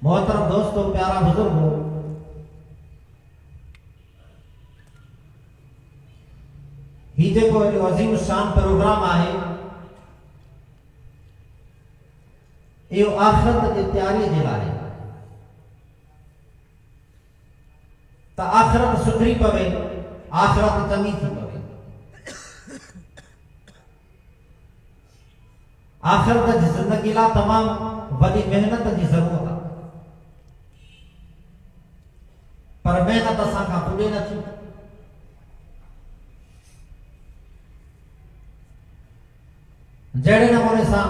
मोहतरम दोस्तों, प्यारा बुजुर्गो, ही जेको अजीम शान प्रोग्राम आहे यो आखिरत की तैयारी जे लाइ त आखिरत सुधरी पवे, आखिरत चंगी थी पवे। आखिरत जी जिंदगी ला तमाम वडी मेहनत जी जरूरत है, पर मेहनत असा का पुॼे नथी। जहिड़े नमूने सां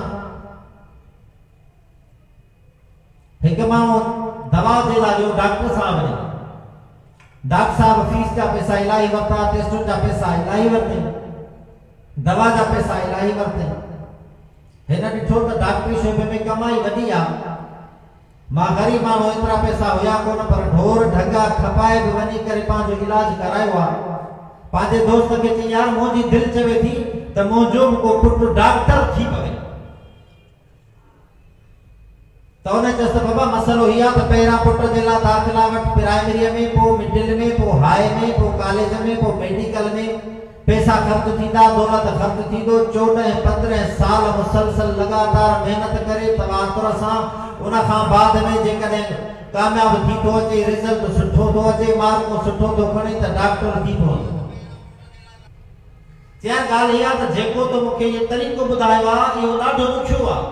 हिकु माण्हू दवा जे लाइ वियो डॉक्टर साहब ने, डॉक्टर साहब फीस जा पैसा इलाही वरिता, टेस्टुनि जा पैसा इलाही वरिते, दवा जा पैसा इलाही वरिते। हिन ॾिठो त डॉक्टरी शोबे में कमाई वॾी आहे, मां ग़रीब माण्हू एतिरा पैसा हुया कोन, पर ढोर ढंगा खपाए बि वञी करे पंहिंजो इलाज करायो आहे। पंहिंजे दोस्त खे चई, यार मुंहिंजी दिलि चवे थी त मुंहिंजो को पुटु डॉक्टर थी पवे। त उन चयसि, बाबा मसलो इहा त पहिरियां पुट जे लाइ दाख़िला वटि प्राइमरीअ में, पोइ मिडिल में, पोइ हाई में, पोइ कॉलेज में, पोइ मेडिकल में पैसा ख़र्च थींदा, दौलत ख़र्च थींदो। 14-15 साल मुसलसल लगातार मेहनत करे तवातुर सां उन खां बाद में जेकॾहिं कामयाब थी थो अचे, रिज़ल्ट सुठो थो अचे, मार्कूं सुठो थो खणे त डॉक्टर थी थो अचे। चयां ॻाल्हि इहा त जेको तो मूंखे इहो तरीक़ो ॿुधायो आहे इहो ॾाढो ॾुखियो आहे।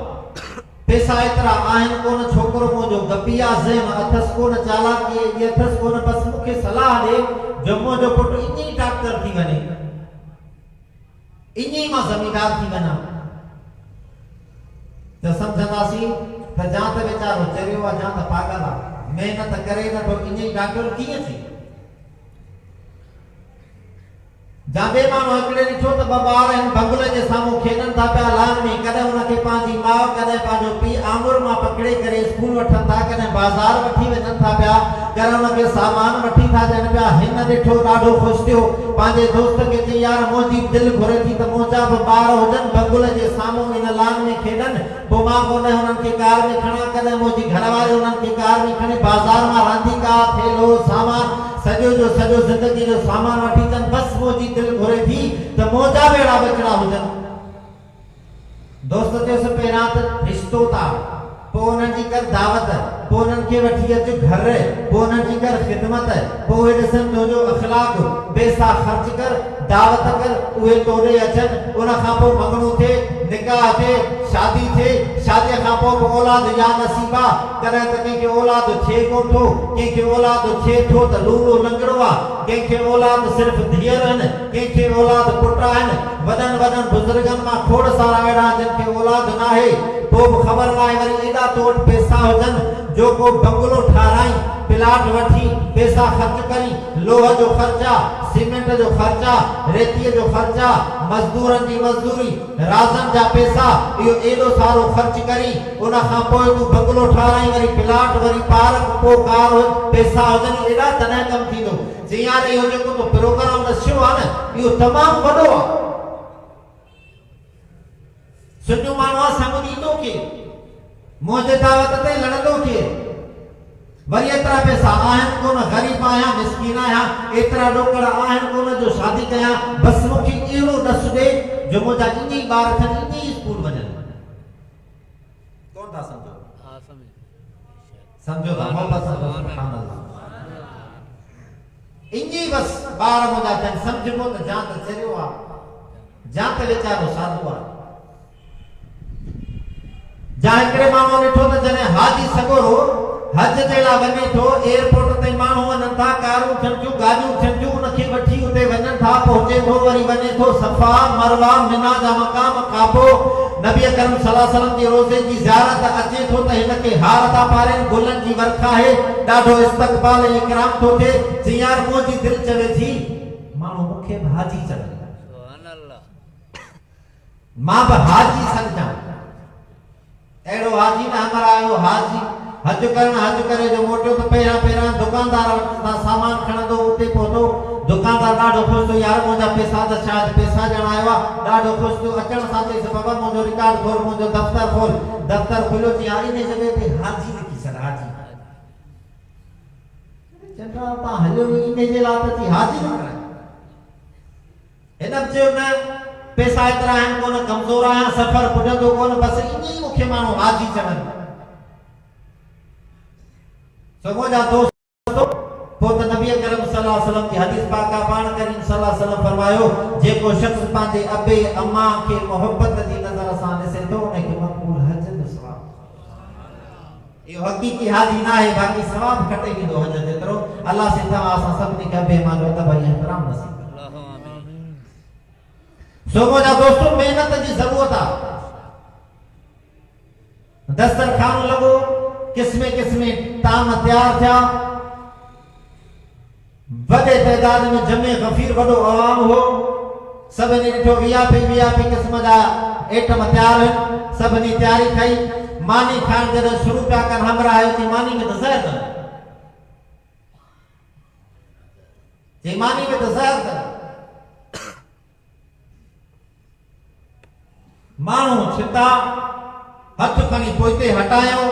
पैसा एतिरा आहिनि कोन, छोकिरो मुंहिंजो गपी आहे, ज़हन अथसि कोन, चालाकी एॾी अथसि कोन, बसि मूंखे सलाह ॾे जो मुंहिंजो पुटु ईअं डॉक्टर थी वञे, ईअं मां ज़मींदार थी वञा। त सम्झंदासीं त जा त वीचारो चरियो आहे, जा त पागल आहे, महिनत करे नथो, ईअं डॉक्टर कीअं थी। जाबे माण्हू हिकिड़े ॾिठो त ॿ ॿार आहिनि बंगले जे साम्हूं खेॾनि था पिया लान में, कॾहिं हुनखे पंहिंजी माउ कॾहिं पंहिंजो पीउ आङुर मां पकिड़े करे स्कूल वठनि था, कॾहिं बाज़ार वठी वञनि था पिया, कॾहिं हुनखे सामान वठी था ॾियनि पिया। हिन ॾिठो ॾाढो ख़ुशि थियो, पंहिंजे दोस्त खे चई, यार मुंहिंजी दिलि घुरे थी त मुंहिंजा बि ॿार हुजनि बंगले जे साम्हूं इन लान में खेॾनि, पोइ मां कोन हुननि खे कार में खणा, कॾहिं मुंहिंजी घरवारी हुननि खे कार में खणे बाज़ार मां रांदीका थेलो सामान सॼो जो सॼो ज़िंदगी जो सामान वठी अचनि। बसि मुंहिंजी दिलि घुरे थी त मुंहिंजा बि अहिड़ा बचड़ा हुजनि। दोस्त चयोसि, पहिरियां त रिश्तो था, पोइ उन्हनि जी कर दावत, पोइ उन्हनि खे वठी अच घर, पोइ उन्हनि जी कर ख़िदमत, पोइ उहे ॾिसनि तुंहिंजो अख़लाक़, पैसा ख़र्च कर, दावत कर, उहे तोॾे अचनि। उन खां पोइ मङणो थिए, निकाह थिए, शादी थिए, शादीअ खां पोइ औलाद या नसीबा, कॾहिं त कंहिंखे औलाद थिए कोन थो, कंहिंखे औलाद थिए थो त लूलो लंगड़ो आहे, कंहिंखे औलाद सिर्फ़ धीअर आहिनि, कंहिंखे औलाद पुट आहिनि। वॾनि वॾनि बुज़ुर्गनि मां खोड़ सारा अहिड़ा जिनखे औलाद न आहे, पोइ बि ख़बर न आहे वरी एॾा तो वटि पैसा हुजनि जो को बंगलो ठाराई, प्लाट वठी, पैसा ख़र्च करी, लोह जो ख़र्चा, सीमेंट जो ख़र्चा, रेतीअ जो ख़र्चा, मज़दूरनि जी मज़दूरी, राज़न जा पैसा, इहो एॾो सारो ख़र्च करी उन खां पोइ तूं बंगलो ठाराई, वरी प्लाट, वरी पार्क, पोइ कार, पैसा हुजनि, एॾा तॾहिं कमु थींदो। जीअं हाणे इहो जेको तो प्रोग्राम रचियो आहे न, इहो तमामु वॾो आहे। सुठो माण्हू आहे, साम्हूं ईंदो केरु, मुंहिंजे दावत ते लड़ंदो केरु, वरी एतिरा पैसा आहिनि कोन, ग़रीब आहियां, मिसकीन आहियां, एतिरा ॾोकड़ आहिनि कोन जो शादी कयां। बसि मूंखे अहिड़ो ॾस ॾे जो मुंहिंजा ईअं ई ॿार थियनि, ईअं ई स्कूल वञनि। कोन था सम्झो? सम्झो था? मोहबत सां सुभान अल्लाह। ईअं ई बसि ॿार मुंहिंजा थियनि, सम्झबो त जा त चरियो आहे, जा त वीचारो साधू आहे। जा हिकिड़े माण्हू ॾिठो त जॾहिं हाजी सॻोरो हज जे लाइ वञे थो, एयरपोर्ट ते माण्हू वञनि था, कारूं थियनि थियूं, गाॾियूं थियनि थियूं, उनखे वठी उते वञनि था, पहुचे थो, वरी वञे थो सफ़ा, मरवा, मिना जा मक़ाम, काबो, नबी अकरम सल्लल्लाहु अलैहि वसल्लम जी रोज़े जी ज़ियारत, अचे थो त हिनखे हार था पारनि, गुलनि जी वर्खा आहे, ॾाढो इस्तक़बाल इकराम थो थिए। जी यार मुंहिंजी दिलि चवे थी माण्हू मूंखे बि हाजी चवे, मां बि हाजी सघां। अहिड़ो हाजी न हमारा हाजी हज करण, हज करे जो मोटियो त पहिरियां दुकानदार वटि सामान खणंदो, उते पहुतो, दुकानदार ॾाढो ख़ुशि थियो, यार मुंहिंजा पैसा त शायदि पैसा ॼण आयो आहे, ॾाढो ख़ुशि थियो। अचण सां चईसि, बाबा मुंहिंजो रिकॉर्ड खोल, मुंहिंजो दफ़्तर खोल। दफ़्तर खोलियो, चई यार इन जॻह ते हाजी लिखी छॾ, हाजी। बेटा ता हलियो इने जे लात जी हाजी न करे इनम जे न पैसा इतरा आहिनि कोन कमज़ोर आहियां सफ़र पुॼंदो कोन बस इने मूंखे माण्हू हाजी चवनि सगो जा दोस्तो पोइ त नबी करम सल्लल्लाहु अलैहि वसल्लम जी हदीस पाक पाण करीम सल्लल्लाहु अलैहि वसल्लम फरमायो जेको शख्स पंहिंजे अबे अम्मा खे मोहब्बत जी नज़र सां ॾिसे थो उनखे मक़बूल हज जो सवाब इहो हक़ीक़ी हाजी न आहे बाक़ी सवाब खटे वेंदो हज जेतिरो अल्लाह से तव्हां असां सभिनी खे अबे अम्मा जो अदब ऐं एहतराम नसीब सोगो जा दोस्तों मेहनत जी ज़रूरत आहे दस्तरखान लॻो किस्मे किस्मे ताम तैयार थिया वॾे तइदाद में जमे गफ़ीर वॾो अवाम हो सभिनी ॾिठो वीआईपी क़िस्म जा आइटम तैयार आहिनि सभिनी तयारी कई मानी खाइण जॾहिं शुरू पिया कनि हमरा आयो चई मानी में त ज़हर अथनि चई मानी में त ज़हर अथनि माण्हू छिता हथ खणी पोइते हटायो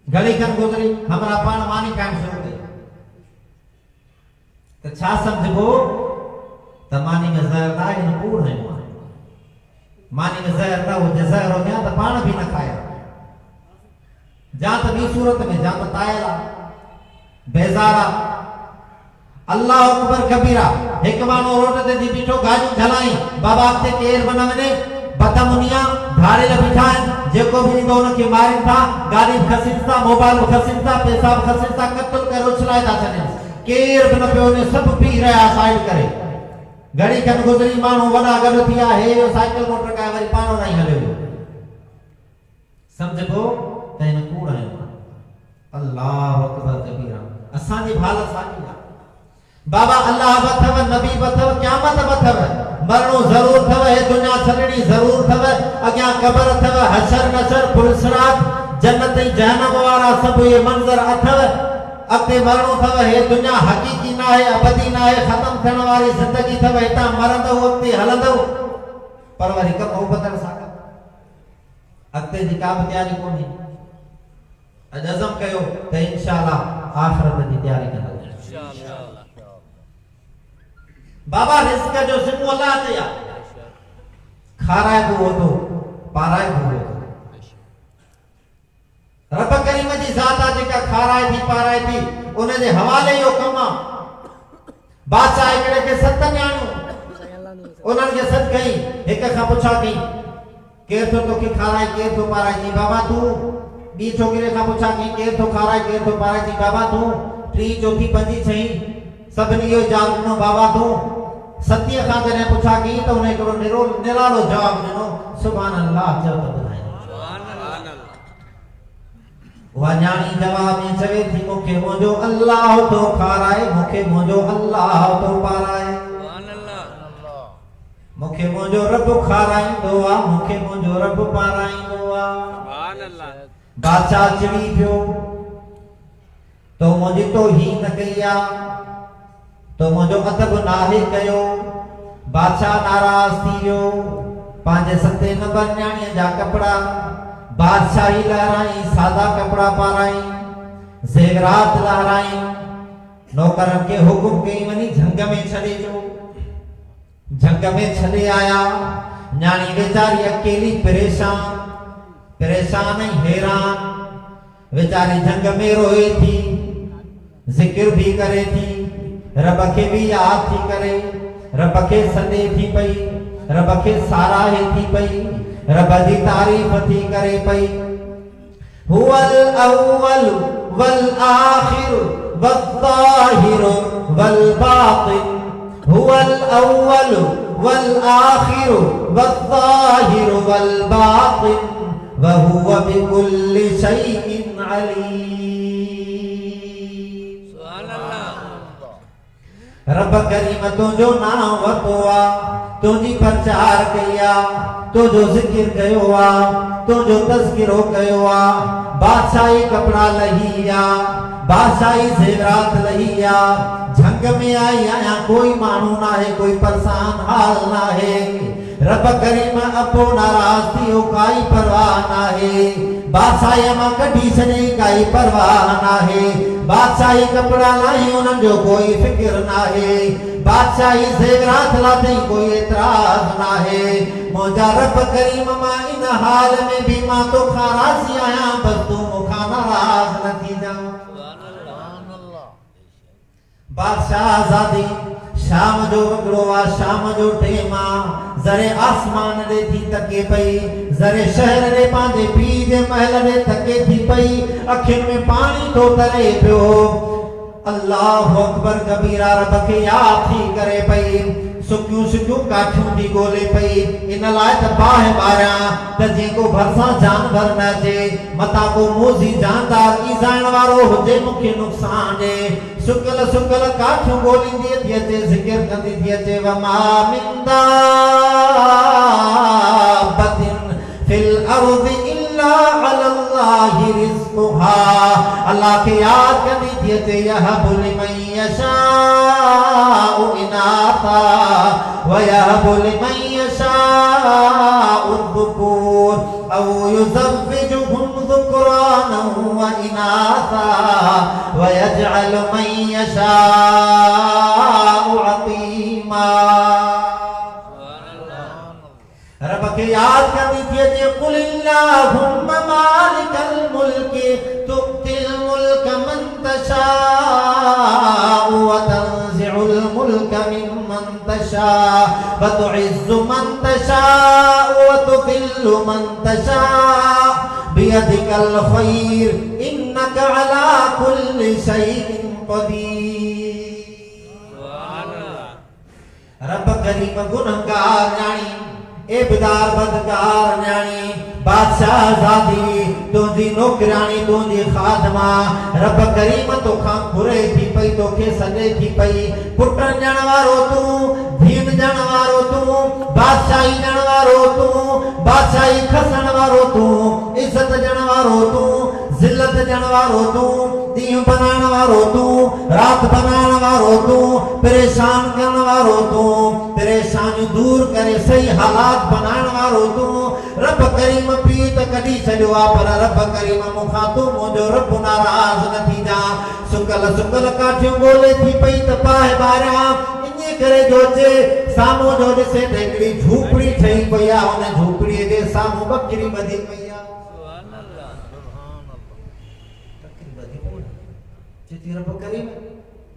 घड़ी खन गुज़री हमरा पाण मानी खाइण शुरू कई त छा सम्झबो त मानी में ज़हर न आहे न कूड़ है मानी में ज़हर न हो ज़हर हो गया त पाण भी न खाया जा त ॿी सूरत में जा त तायला बेज़ारा अल्लाह अकबर कबीरा एक मानो रोड ते दी बीठो गाड़ी झलाई बाबा ते केर बन वने बदमुनिया धारे ल बिठान जेको भी इंदो उनके मारन था गाड़ी खसिनता मोबाइल खसिनता पैसा खसिनता कत्ल कर उछलाए था चने केर बन पे ने सब पी रहा साइड करे घड़ी खन गुजरी मानो वडा गल थिया हे साइकिल मोटर का वरी पानो नहीं हले समझबो तैन कूड़ है अल्लाह अकबर कबीरा असा जी भाल साकी बाबा अल्लाह बथव नबी बथव क़यामत बथव मरणो जरूर थव हे दुनिया छलणी जरूर थव अग्या कब्र थव हशर नशर पुलसरात जन्नत ऐं जहन्नम वारा सब ये मंजर अथव अॻिते मरणो थव हे दुनिया हक़ीक़ी ना है अबदी ना है खत्म थियण वारी जिंदगी थव हितां मरंदो अॻिते हलंदो पर वरी कम मोहब्बत सां अॻिते जी का बि तयारी कोन्हे अॼु अज़म कयो त इंशाअल्लाह आख़िरत जी तयारी कंदासीं इंशाअल्लाह बाबा रिस्क जो सिमो अल्लाह ते या खाराए को तो पाराए को रब करीम जी ज़ात आ जेका खाराए थी पाराए थी उन जे हवाले यो कमा बादशाह एकड़े के सत न्याणियूं उन्हनि खे सद कई हिक खां पुछा कई केर तो तोखे खाराए केर तो पाराए जी बाबा तू बी छोकरे खां पुछा कई केर तो खाराए केर तो पाराए जी बाबा तू टी चौथी पंजी छही सबनी यो जवाब ॾिनो बाबा तू सतीअ खां जॾहिं पुछा कई त उन हिकिड़ो निरालो जवाब ॾिनो सुभान अल्लाह चओ त ॿुधाए सुभान अल्लाह उहा न्याणी जवाब में चवे थी मूंखे मुंहिंजो अल्लाह तो खाराए मूंखे मुंहिंजो अल्लाह तो पाराए सुभान अल्लाह मूंखे मुंहिंजो रब खाराईंदो आहे मूंखे मुंहिंजो रब पाराईंदो आहे सुभान अल्लाह बादशाह चिड़ी पियो तो मुंहिंजी तौहीन कई आहे तो मुझो अदब नाहे कयो बादशाह नाराज थी वियो पांजे सते नंबर न्याणी जा कपड़ा बादशाही लहराई सादा कपड़ा पाराई ज़ेवरात लहराई नौकरन के हुकुम कई वनी झंग में छड़े जो झंग में छड़े आया न्याणी बेचारी अकेली परेशान हैरान बेचारी झंग में रोए थी जिक्र भी करे थी रब के भी याद थी करे रब के सदे थी पई रब के साराहे थी पई रब जी तारीफ थी करे पई हुवल अव्वल वल आखिर वल ज़ाहिर वल बातिन हुवल अव्वल वल आखिर वल ज़ाहिर वल बातिन व हुव बिकुल्लि शैइन अलीम रब करीम तुझो नाम वतो आ तुझी प्रचार कया तुझो जिक्र कयो आ तुझो तज़किरो कयो आ बादशाही कपड़ा लहिया बादशाही ज़ेवरात लहिया झंग में आई आया कोई मानू ना है कोई परेशान हाल ना है रब करीम अपो नाराज थियो काई परवाह ना है बादशाही मां कढी छॾई काई परवाह नाहे बादशाही कपड़ा लाई उन्हनि जो कोई फिक्र नाहे बादशाही ज़ेवरात लाथई कोई एतराज़ नाहे मुंहिंजा रब करीम मां इन हाल में भी मां तोखां राज़ी आहियां बस तूं मूंखां नाराज़ न थींदा बादशाह आज़ादी शाम जो वगड़ो आ शाम जो टेम आ ज़रे आसमान ॾे थी तके पई ज़रे शहर ॾे पंहिंजे पीउ जे महल ॾे तके थी पई अखियुनि में पाणी थो तरे पियो अल्लाहु अकबर कबीरा रब खे यादि थी करे पई सुकियूं सुकियूं काठियूं थी ॻोल्हे पई इन लाइ त बाहि ॿारियां त जेको भरिसां जानवर न अचे मथां को मोज़ी जानदार ईज़ाइण वारो हुजे मूंखे नुक़सान ॾे सुकल सुकल काठियूं ॻोल्हींदी थी अचे ज़िक्र कंदी थी अचे वमा मिन दाब्बतिन फिल अर्ज़ि इल्ला अलल्लाहि रिज़्क़ुहा अल्लाह खे यादि कंदी थी अचे यहबु लिमन यशाउ इनाथा व यहबु लिमन यशाउ ज़ुकूर औ युज़व्विजुहुम ज़ुक्रानन व इनाथा व यजअलु मन यशाउ अक़ीमा रब के याद करनी थी कुल अल्लाहुम्मा मालिकल मुल्क तु'तिल मुल्क मन तशाउ व तंज़िउल मुल्क मिम्मन तशाउ व तु'इज़्ज़ु मन तशाउ व तुज़िल्लु मन तशाउ बियदिकल खैर इन्नका अला कुल्लि शैइन क़दीर रब करीम गुनहगार न्याणी एबदार बदकार न्याणी बादशाह आज़ादी तुंहिंजी नौकराणी तुंहिंजी खादमा रब करीम तोखां घुरे थी पई तोखे सॾे थी पई पुट ॼण वारो तूं धीन ॼण वारो तूं बादशाही ॼण वारो तूं बादशाही खसण वारो तूं इज़त ॼण वारो तूं ज़िल्लत ॼण वारो तूं ॾींहुं बनाइण वारो तूं राति बनाइण वारो तूं परेशान करण वारो तूं परेशानियूं दूर करे सही हालात बनाइण वारो तूं रब करीम पीउ त कढी छॾियो आहे पर रब करीम मूंखां तूं मुंहिंजो रब नाराज़ न थींदा सुकल सुकल काठियूं ॻोल्हे थी पई त पाए ॿारियां इन करे जो अचे साम्हूं जो ॾिसे त हिकिड़ी झूपड़ी ठही पई आहे उन झूपड़ीअ जे साम्हूं ॿकिरी ॿधी पई आहे चेती रब करीम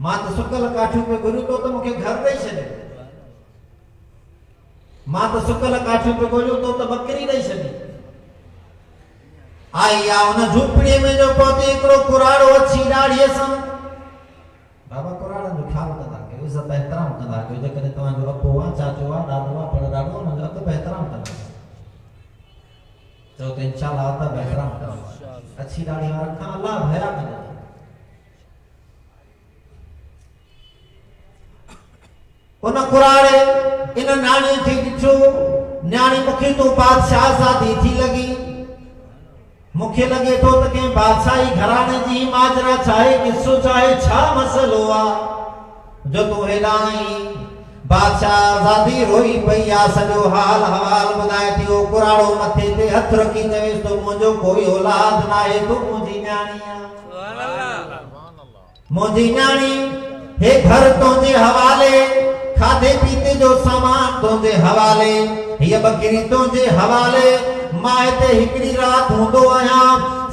मां त सुकल काठियूं पे घुरियूं तो त मूंखे घर ॾेई छॾे मां त सुकल काठियूं पे ॻोल्हियूं तो त ॿकिरी ॾेई छॾी आई आ उन झूपड़ीअ में जो पहुती हिकिड़ो कुराड़ो अची ॾाढ़ीअ सां बाबा कुराड़नि जो ख़्यालु कंदा कयो इज़त एहतराम कंदा कयो जेकॾहिं तव्हांजो अबो आहे चाचो आहे ॾाॾो आहे पर ॾाढो हुनजो अदब एहतराम कंदा चओ त इंशाअल्लाह अदब एहतराम कंदा अछी ॾाढ़ी वारनि खां अल्लाह भया कंदा उन कुराड़े इन न्याणी खे ॾिठो न्याणी मूंखे तो बादशाह आज़ादी थी लॻी मूंखे लॻे थो त कंहिं बादशाही घराणे जी माजरा चाहे किसो चाहे छा मसलो आहे जो तूं हेॾां आई बादशाह आज़ादी रोई पई आहे सॼो हाल हवाल ॿुधाए थी उहो कुराड़ो मथे ते हथ रखी चवेसि तो मुंहिंजो कोई औलाद न आहे तूं मुंहिंजी न्याणी आहे मुंहिंजी न्याणी हे घर तुंहिंजे हवाले खाधे पीते जो सामान तुंहिंजे हवाले हीअ ॿकिरी तुंहिंजे हवाले मां हिते हिकिड़ी राति हूंदो आहियां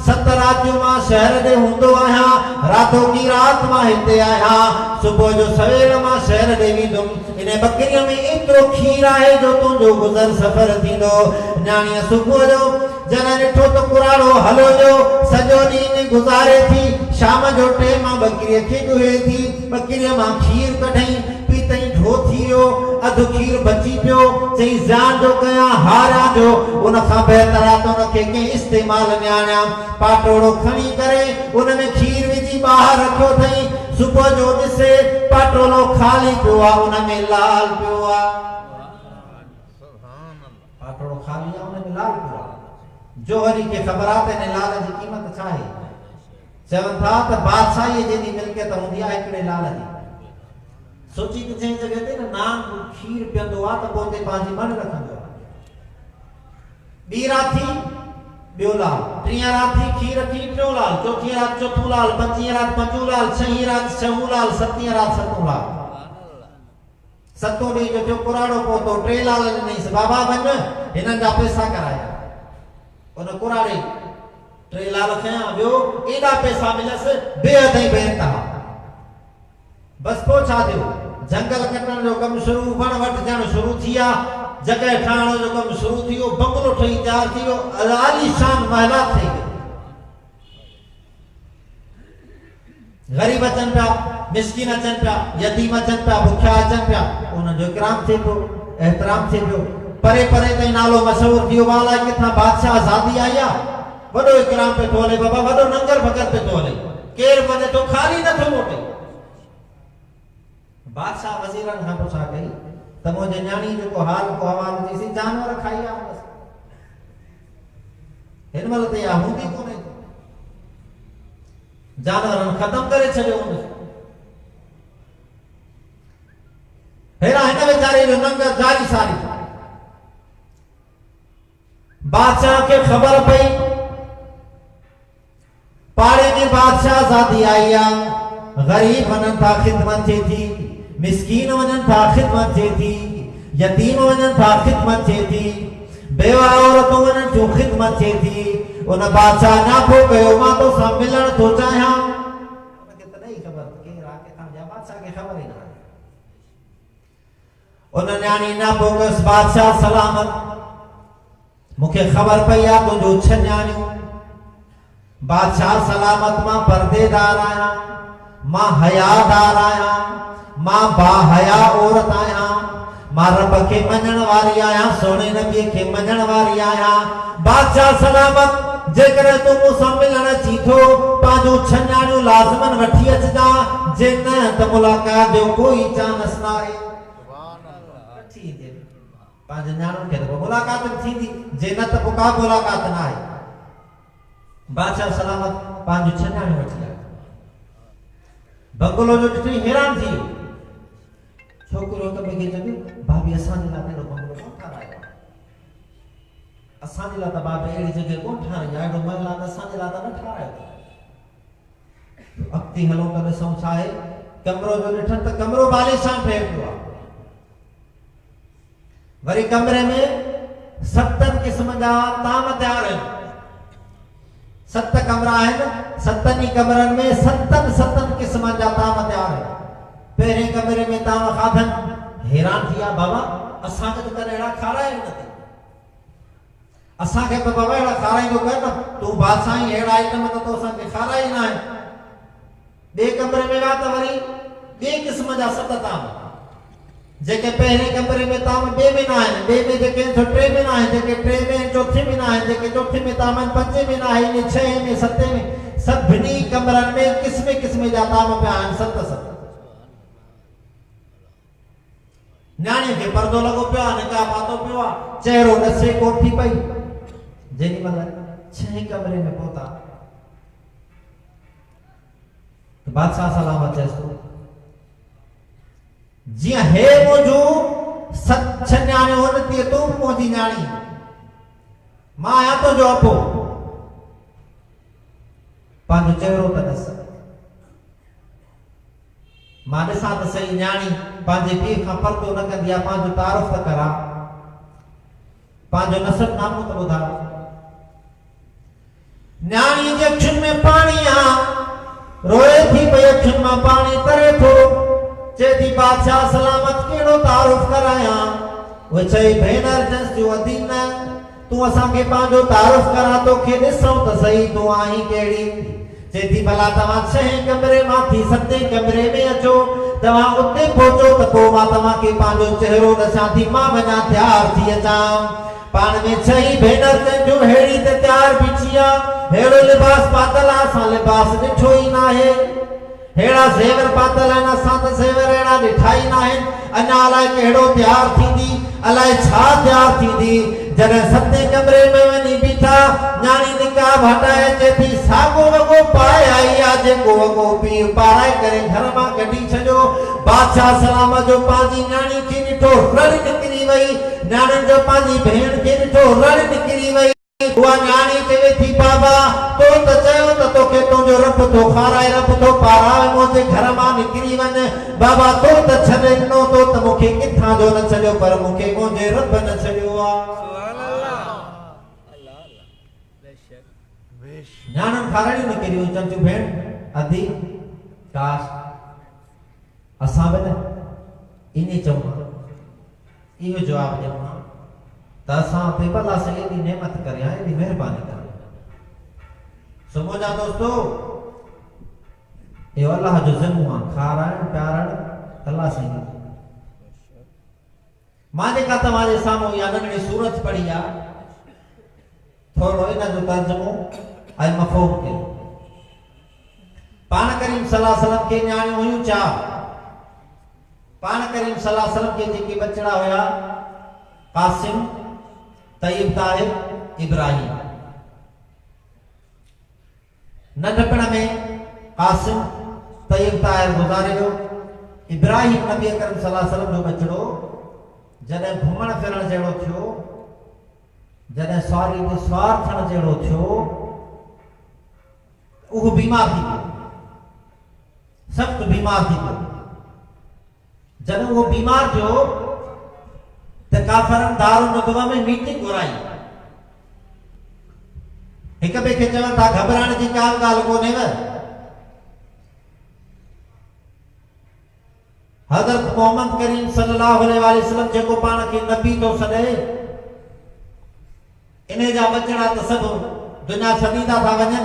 7 रातियूं मां शहर ॾे हूंदो आहियां रातो की राति मां हिते आहियां सुबुह जो सवेर मां शहर ॾे वेंदुमि इन ॿकिरीअ में एतिरो खीर आहे जो तुंहिंजो गुज़र सफ़र थींदो न्याणीअ सुबुह जो जॾहिं ॾिठो त कुराड़ो हलो जो सॼो ॾींहुं गुज़ारे थी शाम जो टेम मां ॿकिरीअ खे ॻोहे थी ॿकिरीअ मां खीर कढई पीतई ढो थी वियो अधु खीर बची पियो चई ज़ान जो कयां हारियां जो उन खां बहितर आहे त उनखे कंहिं इस्तेमाल में आणियां पाटोड़ो खणी करे उन में खीर विझी ॿाहिरि रखियो अथई सुबुह जो ॾिसे पाटोड़ो ख़ाली पियो आहे उन में लाल पियो आहे पाटोड़ो ख़ाली आहे उन में लाल पियो आहे जोहरी खे ख़बर आहे त इन लाल जी क़ीमत छा आहे चवनि था त बादशाहीअ जेॾी मिल्कियत हूंदी आहे हिकिड़े लाल जी सोची त जंहिं जॻह ते न नाम खीर पीअंदो आहे त पोइ उते पंहिंजी मन रखंदो आहे ॿी राति ॿियो लाल, टीह रात थी खीर थी टियों लाल, चौथी रात चौथों लाल, पंजी रात पंजो लाल, छही रात छहों लाल, सती रात सतों लाल। सतों ॾींहुं जो थियो कुराड़ो पहुतो, टे लाल ॾिनईंसि, बाबा वञ हिननि जा पैसा कराया। उन कुराड़े टे लाल खयां, ॿियो एॾा पैसा मिलसि बेहद बेइंतहा। बस पोइ छा थियो, जंगल कटण जो कमु शुरू, वण वटिजण शुरू थी विया, जगह ठाहिण जो कमु शुरू थी वियो, बंगलो ठही तयार थी वियो, आलीशान महलात ठही वियो। गरीब अचनि पिया, मिस्किन अचनि पिया, यतीम अचनि पिया, बुखिया अचनि पिया, उनजो इकराम थिए पियो, एहतराम थिए पियो। परे परे ताईं नालो मशहूर थी वियो, वाला किथां बादशाह आज़ादी आई आहे, वॾो इकराम पे थो हले, बाबा वॾो नंगर भगत पे थो हले, केरु वञे थो खाली नथो मोटे। बादशाह वज़ीरनि खां पुछा कई त मुंहिंजे न्याणी जेको हाल को हवालो थीसी, जानवर खाई आहे हिन महिल त इहा हूंदी कोन्हे, जानवरनि ख़तम करे छॾियो हुन। हेरा हिन वीचारे जो नंग जारी सारी। बादशाह खे ख़बर पई पाड़े में बादशाह आज़ादी आई आहे, गरीब वञनि था ख़िदमत थिए थी, मिस्कीन वञनि था ख़िदमत थिए थी, यतीम वञनि था ख़िदमत थिए थी, बेवा औरतूं वञनि थियूं ख़िदमत थिए थी। उन बादशाह नाफ़ो कयो, मां तोसां मिलण थो चाहियां। उनखे त नहीं ख़बर केरु आहे किथां जा, बादशाह खे ख़बर ई न आहे। उन न्याणी नाफ़ो कयुसि, बादशाह सलामत, मूंखे ख़बर पई आहे तुंहिंजो छह न्याणियूं, बादशाह सलामत, मां परदेदार आहियां, मां हयादार आहियां, मां बाहया औरत आहियां, मां रब खे मञण वारी आहियां, सोने नबीअ खे मञण वारी आहियां। बादशाह सलामत, जेकॾहिं तूं मूंसां मिलण अची थो, पंहिंजो छह न्याणियूं लाज़िमन वठी अचिजां, जे न त मुलाक़ात जो कोई चांस न आहे। पंहिंजे न्याणियुनि खे त मुलाक़ात थींदी, जे न त पोइ का मुलाक़ात न आहे। बादशाह सलामत पंहिंजो छह न्याणियूं वठी आया। बंगलो जो ॾिठी हैरान थी वियो। छोकिरो हिक ॿिए खे चयो, भाभी असांजे लाइ अहिड़ो बंगलो कोन ठारायो आहे, असांजे लाइ त भाभी अहिड़ी जॻह कोन ठाराई आहे, अहिड़ो महल आहे त असांजे लाइ त न ठारायो आहे। अॻिते हलो त ॾिसूं छा आहे, कमरो जो ॾिठनि त कमरो बालिशान ठहियो पियो आहे। वरी कमरे में 7 क़िस्म जा ताम तयार आहिनि। 7 कमरा आहिनि, 7 कमरनि में 7 क़िस्म जा ताम तयार आहिनि। पहिरें कमरे में ताम खाधनि, हैरान थी विया, बाबा असांखे त कॾहिं अहिड़ा खाराए न थी, असांखे त बाबा अहिड़ा खाराईंदो कर न, तूं बादशाह ई अहिड़ा आइटम त तो असांखे खाराई न आहे। ॿिए कमरे में विया त वरी ॿिए क़िस्म जा 7 ताम, जेके पहिरें कमरे में ताम ॿिए में न आहिनि, ॿिए में जेके टे में न आहिनि, जेके टे में चौथे में न आहिनि, जेके चौथे में ताम आहिनि, 5 में न आहिनि, 6 में 7 में, सभिनी कमरनि में क़िस्म क़िस्म जा ताम पिया आहिनि, 7। न्याणीअ खे पर्दो लॻो पियो आहे, निकाह पातो पियो आहे, चहिरो ॾसे कोठी पई। जेॾी महिल 6 कमरे में पहुता त बादशाह सलामत चएसि थो, जीअं हे मुंहिंजो 6 न्याणियूं हुन तीअं तूं बि मुंहिंजी न्याणी, मां आहियां तुंहिंजो अपो, पंहिंजो चहिरो त ॾस, मां ॾिसां त सही न्याणी पंहिंजे पीउ खां पर्दो न कंदी आहे, पंहिंजो तारुफ़ त करां, पंहिंजो नसब नामो त ॿुधा। न्याणी जे अखियुनि में पाणी आहे, रोए थी पई, अखियुनि मां पाणी तरे थो, चए थी बादशाह सलामत कहिड़ो तारुफ़ करायां। उहे चई, भेण अर्जस जो अधीन, तूं असांखे पंहिंजो तारुफ़ करां, तोखे ॾिसूं त सही तूं आहीं कहिड़ी। चए थी भला तव्हां 6 कमरे मां थी 7 कमरे में अचो, तव्हां उते पहुचो त पोइ मां तव्हांखे पंहिंजो चहिरो ॾसां थी, मां वञा तयार थी अचां। पाण में 6 भेनर जो हेड़ी त तयार बीठी आहे, हेड़ो लिबास पातल आहे, असां लिबास ॾिठो ई न आहे, हेड़ा ज़ेवर पातल आहिनि, असां त ज़ेवर अहिड़ा ॾिठा ई न आहिनि, अञा अलाए कहिड़ो तयार थींदी, अलाए छा तयार थींदी। जॾहिं 7 कमरे में वञी बीठा, न्याणी निकाह हटाए चए थी, साॻो वॻो पाए आई आहे, जेको वॻो पीउ पाराए करे घर मां कढी छॾियो। बादशाह सलामत जो पंहिंजी न्याणी खे ॾिठो, रड़ निकिरी वई, न्याणियुनि जो पंहिंजी भेण खे ॾिठो, रड़ निकिरी वई। उहा न्याणी चवे थी बाबा तो त चयो त तोखे तुंहिंजो रब थो खाराए, रब थो पाराए, मुंहिंजे घर मां निकिरी वञ। बाबा तो त छॾे ॾिनो तो त मूंखे किथां जो न छॾियो, पर मूंखे मुंहिंजे रब न छॾियो आहे। न्याणियुनि खाराइणियूं निकिरियूं चंचू भेण अधी काश असां बि न इन चऊं इहो जवाब ॾियूं त असां ते भला से एॾी नेमत करे एॾी महिरबानी करे। सो मुंहिंजा दोस्तो इहो अलाह जो ज़िम्मो आहे, खाराइण प्यारण अलाह साईं। मां जेका तव्हांजे साम्हूं इहा नंढड़ी सूरत पढ़ी आहे, थोरो इन जो तर्जुमो ऐं मफ़हूम कयो। पाण करीम सल्लल्लाहु अलैहि वसल्लम खे न्याणियूं हुयूं चार। पाण करीम सल्लल्लाहु अलैहि वसल्लम खे जेके बचड़ा हुया कासिम, तय्यब, ताहिर, इब्राहिम। नंढपण में कासिम तय्यब ताहिर गुज़ारे वियो। इब्राहिम नबी अकरम सल्लल्लाहु अलैहि वसल्लम जो बचड़ो जॾहिं घुमण फिरण जहिड़ो थियो, जॾहिं सवारी ते सवार थियण जहिड़ो थियो, उहो बीमार थी वियो, सख़्त बीमार थी वियो। जॾहिं उहो बीमार थियो त काफ़रनि दारुल नदवा में मीटिंग घुराई। हिक ॿिए खे चवनि था घबराइण जी का ॻाल्हि कोन्हेव, हज़रत मोहम्मद करीम सल्लल्लाहु अलैहि वसल्लम जेको पाण खे नबी थो सॾे, इन जा बचड़ा त सभु दुनिया छॾींदा था वञनि,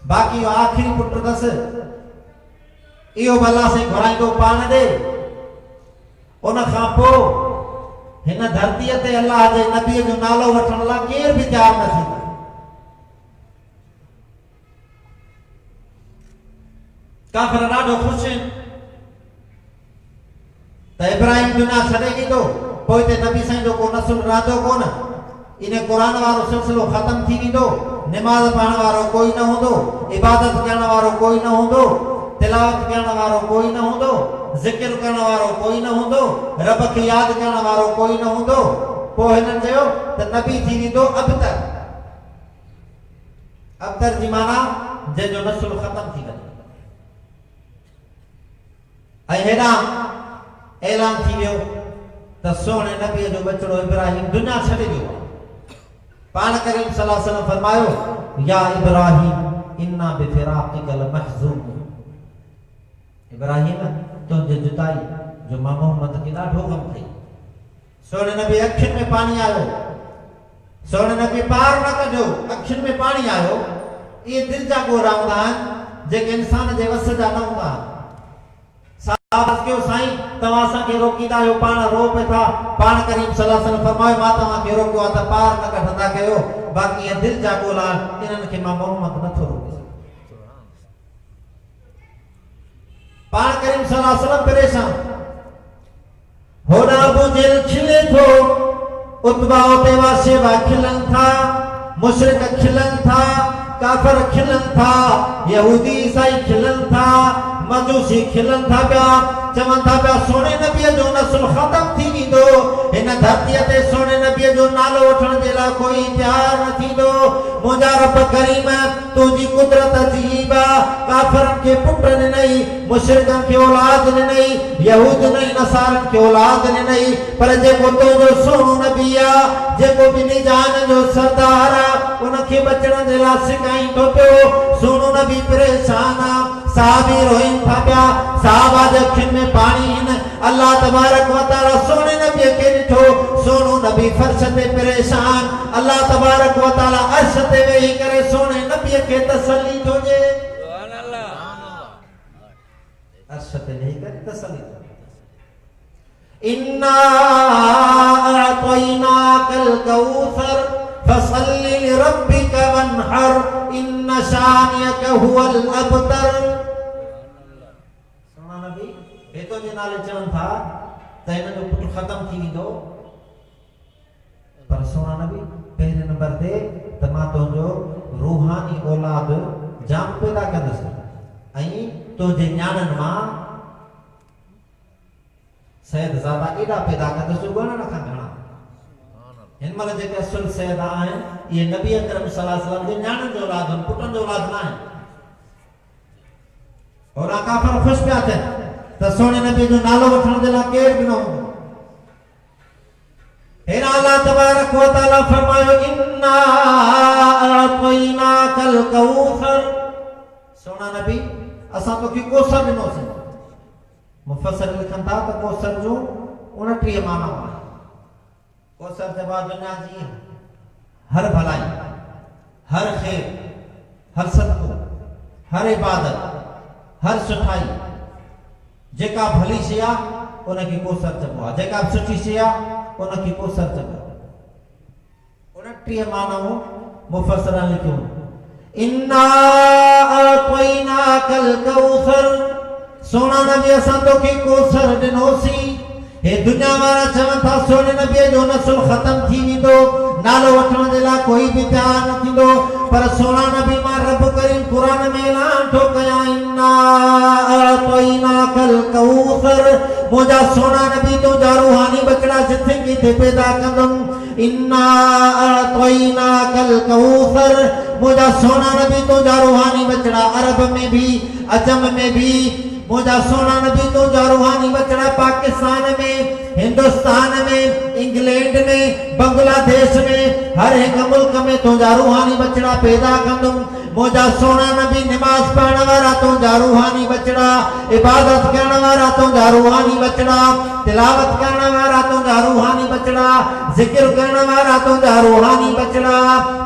बाक़ी आखिरी पुट अथसि इहो भला से घुराईंदो पाण ॾे। उन खां पोइ हिन धरतीअ ते अल्लाह जे नबीअ जो नालो वठण लाइ केर बि तयार न थींदो। काफ़िर ॾाढो ख़ुशि आहिनि त इब्राहिम दुनिया छॾे ॾींदो, पोइ हिते नबी साईं जो को नसुल रहंदो कोन, इन क़ुरान वारो सिलसिलो ख़त्म थी वेंदो, निमाज़ पढ़ण वारो कोई न हूंदो, इबादत करण वारो कोई न हूंदो, तिलावत करण वारो कोई न हूंदो, ज़िक्र करण वारो कोई न हूंदो, रब खे यादि करण वारो कोई न हूंदो। पोइ हिननि चयो त नबी थी वेंदो अबतर। अबतर जी माना जंहिंजो नसुल ख़त्म थी वञे। ऐं हेॾां ऐलान थी वियो त सोणे नबीअ जो बचड़ो इब्राहिम दुनिया छॾे वियो। पाण करीम सल्लल्लाहु अलैहि वसल्लम फरमायो या इब्राहिम इन्ना बिफिराक़िका लमहज़ून। इब्राहिम तुंहिंजे जुदाई जो मां मोहम्मद खे ॾाढो गम थी। सोने नबी अखियुनि में पानी आयो, सोने नबी पार न कढियो, अखियुनि में पानी आयो। इहे दिलि जा ॻोढ़ा हूंदा आहिनि जेके इंसान जे वस जा न हूंदा आहिनि। साहब क्यों साईं तव्हां असांखे रोकींदा आहियो, पाण रो पे था। पाण करीम सल्लल्लाहु अलैहि वसल्लम फरमायो मां तव्हांखे रोकियो आहे त पार न कढंदा कयो, बाक़ी इहे दिलि जा ॻोल्हा इन्हनि खे मां मोहम्मद नथो रोके सघां। पाण करीम सल्लल्लाहु अलैहि वसल्लम परेशान। होड़ा अबू जेल खिले थो, उतबा उते वाशेबा खिलन था, मुशरिक खिलन था, काफिर खिलन था, यहूदी ईसाई खिलन था, मजूसी खिलन था पिया, चवन था पिया सोने नबीअ जो नस्ल ख़त्म थी वेंदो, हिन धरतीअ ते सोने नबीअ जो नालो वठण जे लाइ कोई तयार न थींदो। मुंहिंजा रब करीम तुंहिंजी कुदरत अजीब आहे। काफ़िरनि खे पुट ॾिनई, मुशरिकनि खे औलाद ॾिनई, यहूद ॾिनई, नसारनि खे औलाद ॾिनई, पर जेको तुंहिंजो सोनो नबी आहे, जेको ॿिन्ही जहान जो सरदार आहे, उनखे बचण जे लाइ सिकाईंदो पियो। सोनो नबी परेशान आहे, साहबी रोइन था पिया, साहबा जे अखियुनि में पानी आहिनि। अल्लाह तबारक व तआला सोने नबी खे ॾिठो, सोनो नबी फर्श ते परेशान। अल्लाह तबारक व तआला अर्श ते वेही करे सोने नबी खे तसल्ली थो ॾे। सुभान अल्लाह, अर्श ते वेही करे तसल्ली थो ॾे। इन्ना अअतैनाकल कौसर फसल्लि लिरब्बिका वन्हर इन्न शानियक हुवल अबतर। सोना नबी बेतो जे नाले चवनि था त हिन जो पुट ख़त्म थी वेंदो, पर सोना नबी पहिरें नंबर ते त मां तुंहिंजो रूहानी औलाद जाम पैदा कंदुसि ऐं तुंहिंजे न्याणनि मां सैयद ज़ादा एॾा पैदा कंदुसि ॻणण खां घणा। हिन महिल जेके असुल सैदा आहिनि इहे नबी अकरम सल्लल्लाहु अलैहि वसल्लम जे न्याणनि जो औलाद आहिनि, पुटनि जो औलाद न आहिनि। और काफ़र ख़ुशि पिया थियनि त सोने नबी जो नालो वठण जे लाइ केरु बि न हूंदो। हेरा अल्लाह तबारक व तआला फरमायो इन्ना अतैनाकल कौसर, सोना नबी असां तोखे कौसर ॾिनोसीं। मुफ़स्सिर लिखनि था त कौसर जो 29 माना आहे। कौसर जे बाद दुनिया जी हर भलाई, हर खैर, हर सदको, हर इबादत, हर सुठाई, जेका भली शइ आहे उनखे कौसर चइबो आहे, जेका सुठी शइ आहे उनखे कौसर चइबो आहे। 29 मानाऊं मुफ़स्सिरनि लिखियूं। इन्ना अतैनाकल कौसर, सोना नबी असां तोखे कौसर ॾिनोसीं। हे दुनिया वारा चवनि था सोने नबीअ जो नस्ल ख़त्म थी वेंदो, नालो वठण जे लाइ कोई बि तयार न थींदो, पर सोना नबी मां रब करीम क़ुरान में ऐलान थो कयां इन्ना अतैनाकल कौसर, मुंहिंजा सोना नबी तुंहिंजा रूहानी बचड़ा जिथे किथे पैदा कंदुमि। इन्ना अतैनाकल कौसर, मुंहिंजा सोना नबी तुंहिंजा रूहानी बचड़ा अरब में भी, अजम में भी, मुंहिंजा सोना नबी तुंहिंजा रूहानी बचड़ा पाकिस्तान में, हिंदुस्तान में, इंग्लैंड में, बांग्लादेश में, हर एक मुल्क में तुंहिंजा रूहानी बचड़ा पैदा कंदुमि। मुंहिंजा सोना नबी निमाज़ पढ़ण वारा तुंहिंजा रूहानी बचड़ा, इबादत करण वारा तुंहिंजा रूहानी बचड़ा, तिलावत करण वारा तुंहिंजा रूहानी बचड़ा, ज़िक्र करण वारा तुंहिंजा रूहानी बचड़ा,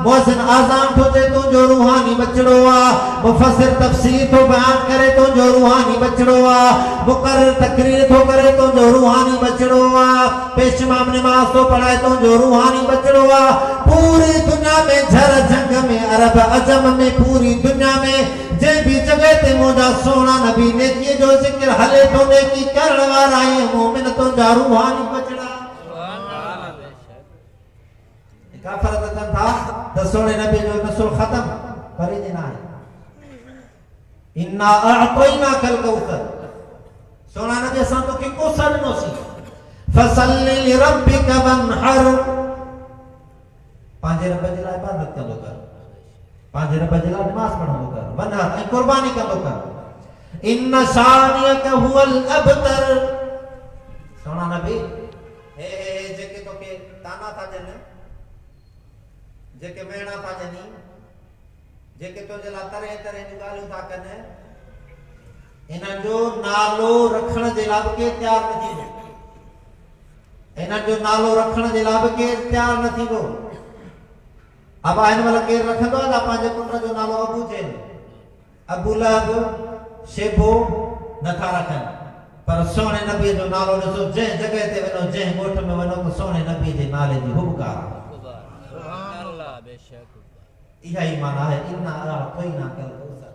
मुअज़्ज़िन आज़ान थो चए तुंहिंजो रूहानी बचड़ो आहे, मुफ़स्सिर तफ़सीर थो बयान करे तुंहिंजो रूहानी बचड़ो आहे, मुक़र्रिर तक़रीर थो करे तुंहिंजो रूहानी बचड़ो आहे, पेश इमाम निमाज़ थो पढ़ाए तुंहिंजो रूहानी बचड़ो आहे। पूरी दुनिया में झर जंग में, अरब अजम में, पूरी दुनिया में जे भी जगह ते मुंहिंजा सोना नबी नेकी जो ज़िक्र हले तो नेकी करण वारा ऐं मोमिन तुंहिंजा रूहानी बचड़ा। काफ़र चवनि था त सोने नबी जो नस्ल ख़त्म, पर ईअं न आहे। इन्ना अतैनाकल कौसर, सोना नबी असां तोखे कौसर ॾिनोसीं। फसल्लि लिरब्बिक वन्हर, पंहिंजे रब जे लाइ इबादत कंदो कर, पंहिंजे रब जे लाइ नमाज़ पढ़ंदो कर, वन्हर ऐं कुर्बानी कंदो कर। इन शानियक हुवल अबतर, सोना नबी हे जेके तोखे ताना था ॾियनि, जेके मेणा था ॾियनि, जेके तुंहिंजे लाइ तरह तरह जूं ॻाल्हियूं था कनि, इन्हनि जो नालो रखण जे लाइ बि केरु तयारु न थींदो, इन्हनि जो नालो रखण जे लाइ बि केरु तयारु न थींदो। अब हिन महिल केरु रखंदो आहे पंहिंजे पुट जो नालो अबू जहल, अबू लहब, शेबो नथा रखनि, पर सोने नबीअ जो नालो ॾिसो, जंहिं जॻह ते वञो, जंहिं ॻोठ में वञो त सोने नबीअ जे नाले जी हुबकार आहे। इहा ई माना आहे इन्ना अतैनाकल कौसर।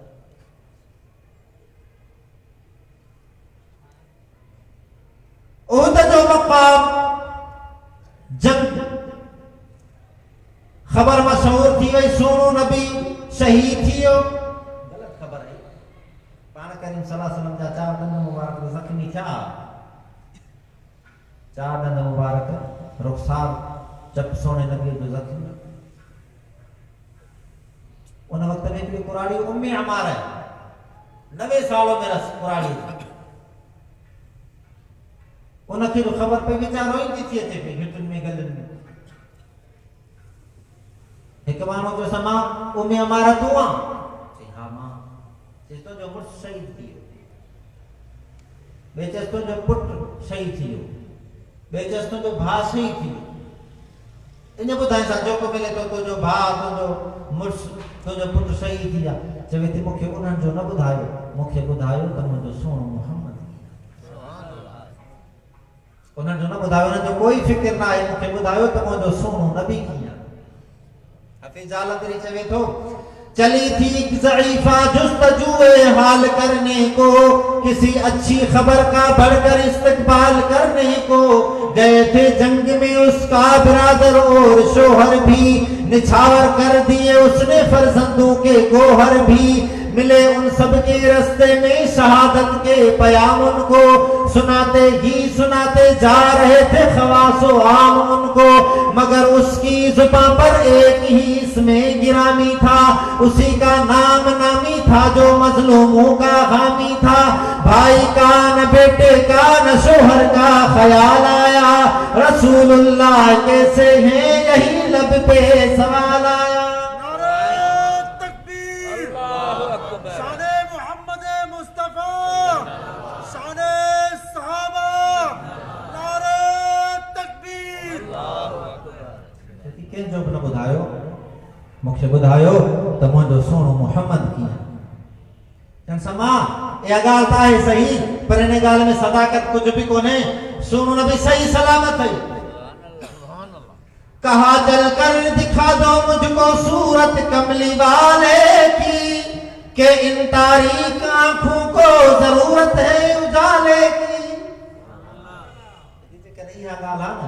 उहद जो मक़ाम, जंग, खबर मशहूर थी वही, सोनो नबी शहीद थी वियो, गलत खबर है। पाण करीम सल्लल्लाहु अलैहि वसल्लम जा 4 दंद मुबारक ज़ख्मी थिया, 4 दंद मुबारक रुखसार जब सोने नबी जो ज़ख्मी, उन वक्त में हिकिड़ी कुराड़ी उम्मे अमार है, 90 सालों में रस कुराड़ी, उनखे जो खबर पे वीचारो ई थी अचे पई घिटुनि में गलनि में। एक मानो जो समा उम्मे अमारा तू आ, हाँ मां, चेस तो जो मुर्स शहीद थी वियो, ॿिए चेस तो जो पुट शहीद थी वियो, ॿिए चेस तो जो भाउ शहीद थी वियो। इन ॿुधाए सा जो को मिले तो तुंहिंजो भाउ, तुंहिंजो मुर्स, तुंहिंजो पुट शहीद थी विया, चवे थी मूंखे उन्हनि जो न ॿुधायो, मूंखे ॿुधायो त मुंहिंजो सोनो मोहम्मद, उन्हनि जो न ॿुधायो, उन्हनि जो कोई फिक्र न आहे, मूंखे ॿुधायो त मुंहिंजो सोनो नबी कीअं। हफीज़ आलमगीरी चवे थो, चली थी एक ज़ईफ़ा जुस्तजूए हाल करने को, किसी अच्छी खबर का बढ़कर इस्तकबाल करने को, गए थे जंग में उसका बिरादर और शोहर भी, निछावर कर दिए उसने फर्जंदों के गोहर भी, मिले उन सब के रास्ते में शहादत के पयाम उनको, सुनाते ही सुनाते जा रहे थे खवासो आम उनको, मगर उस जुबां पर एक ही इसमें गिरामी था, उसी का नाम नामी था जो मजलूमों का हामी था। भाई का न बेटे का न शोहर का ख्याल आया, रसूलुल्लाह कैसे हैं यही लब पे सवाल आया। नारे तकबीर, शाने मोहम्मद मुस्तफा, शाने सहाबा, नारे तकबीर। कंहिं जो बि न ॿुधायो, मूंखे ॿुधायो त मुंहिंजो सुहिणो मुहम्मद कीअं। चन समा इहा ॻाल्हि त आहे सही, पर इन ॻाल्हि में सदाकत कुझु बि कोन्हे। सुहिणो नबी सही सलामत है। कहा चल कर दिखा दो मुझको सूरत कमली वाले की, के इन तारीक आंखों को जरूरत है उजाले की। जेकर इहा ॻाल्हि आहे न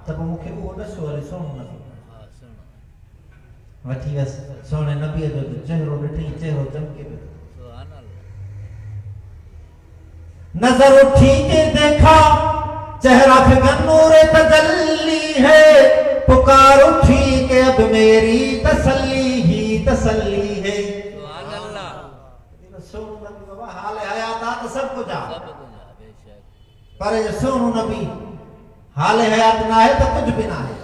त पोइ मूंखे उहो ॾसो वरी सुहिणो नबी वठी वियसि। सोने नबीअ जो चेहरो ॾिठी, चेहरो चमके पियो। नजर उठी के देखा चेहरा फिकर नूर तजल्ली है, पुकार उठी के अब मेरी तसल्ली ही तसल्ली है। सोनू नबी बाबा हाल हयात आ तो सब कुछ आ, पर ये सोनू नबी हाल हयात ना है तो कुछ भी ना है।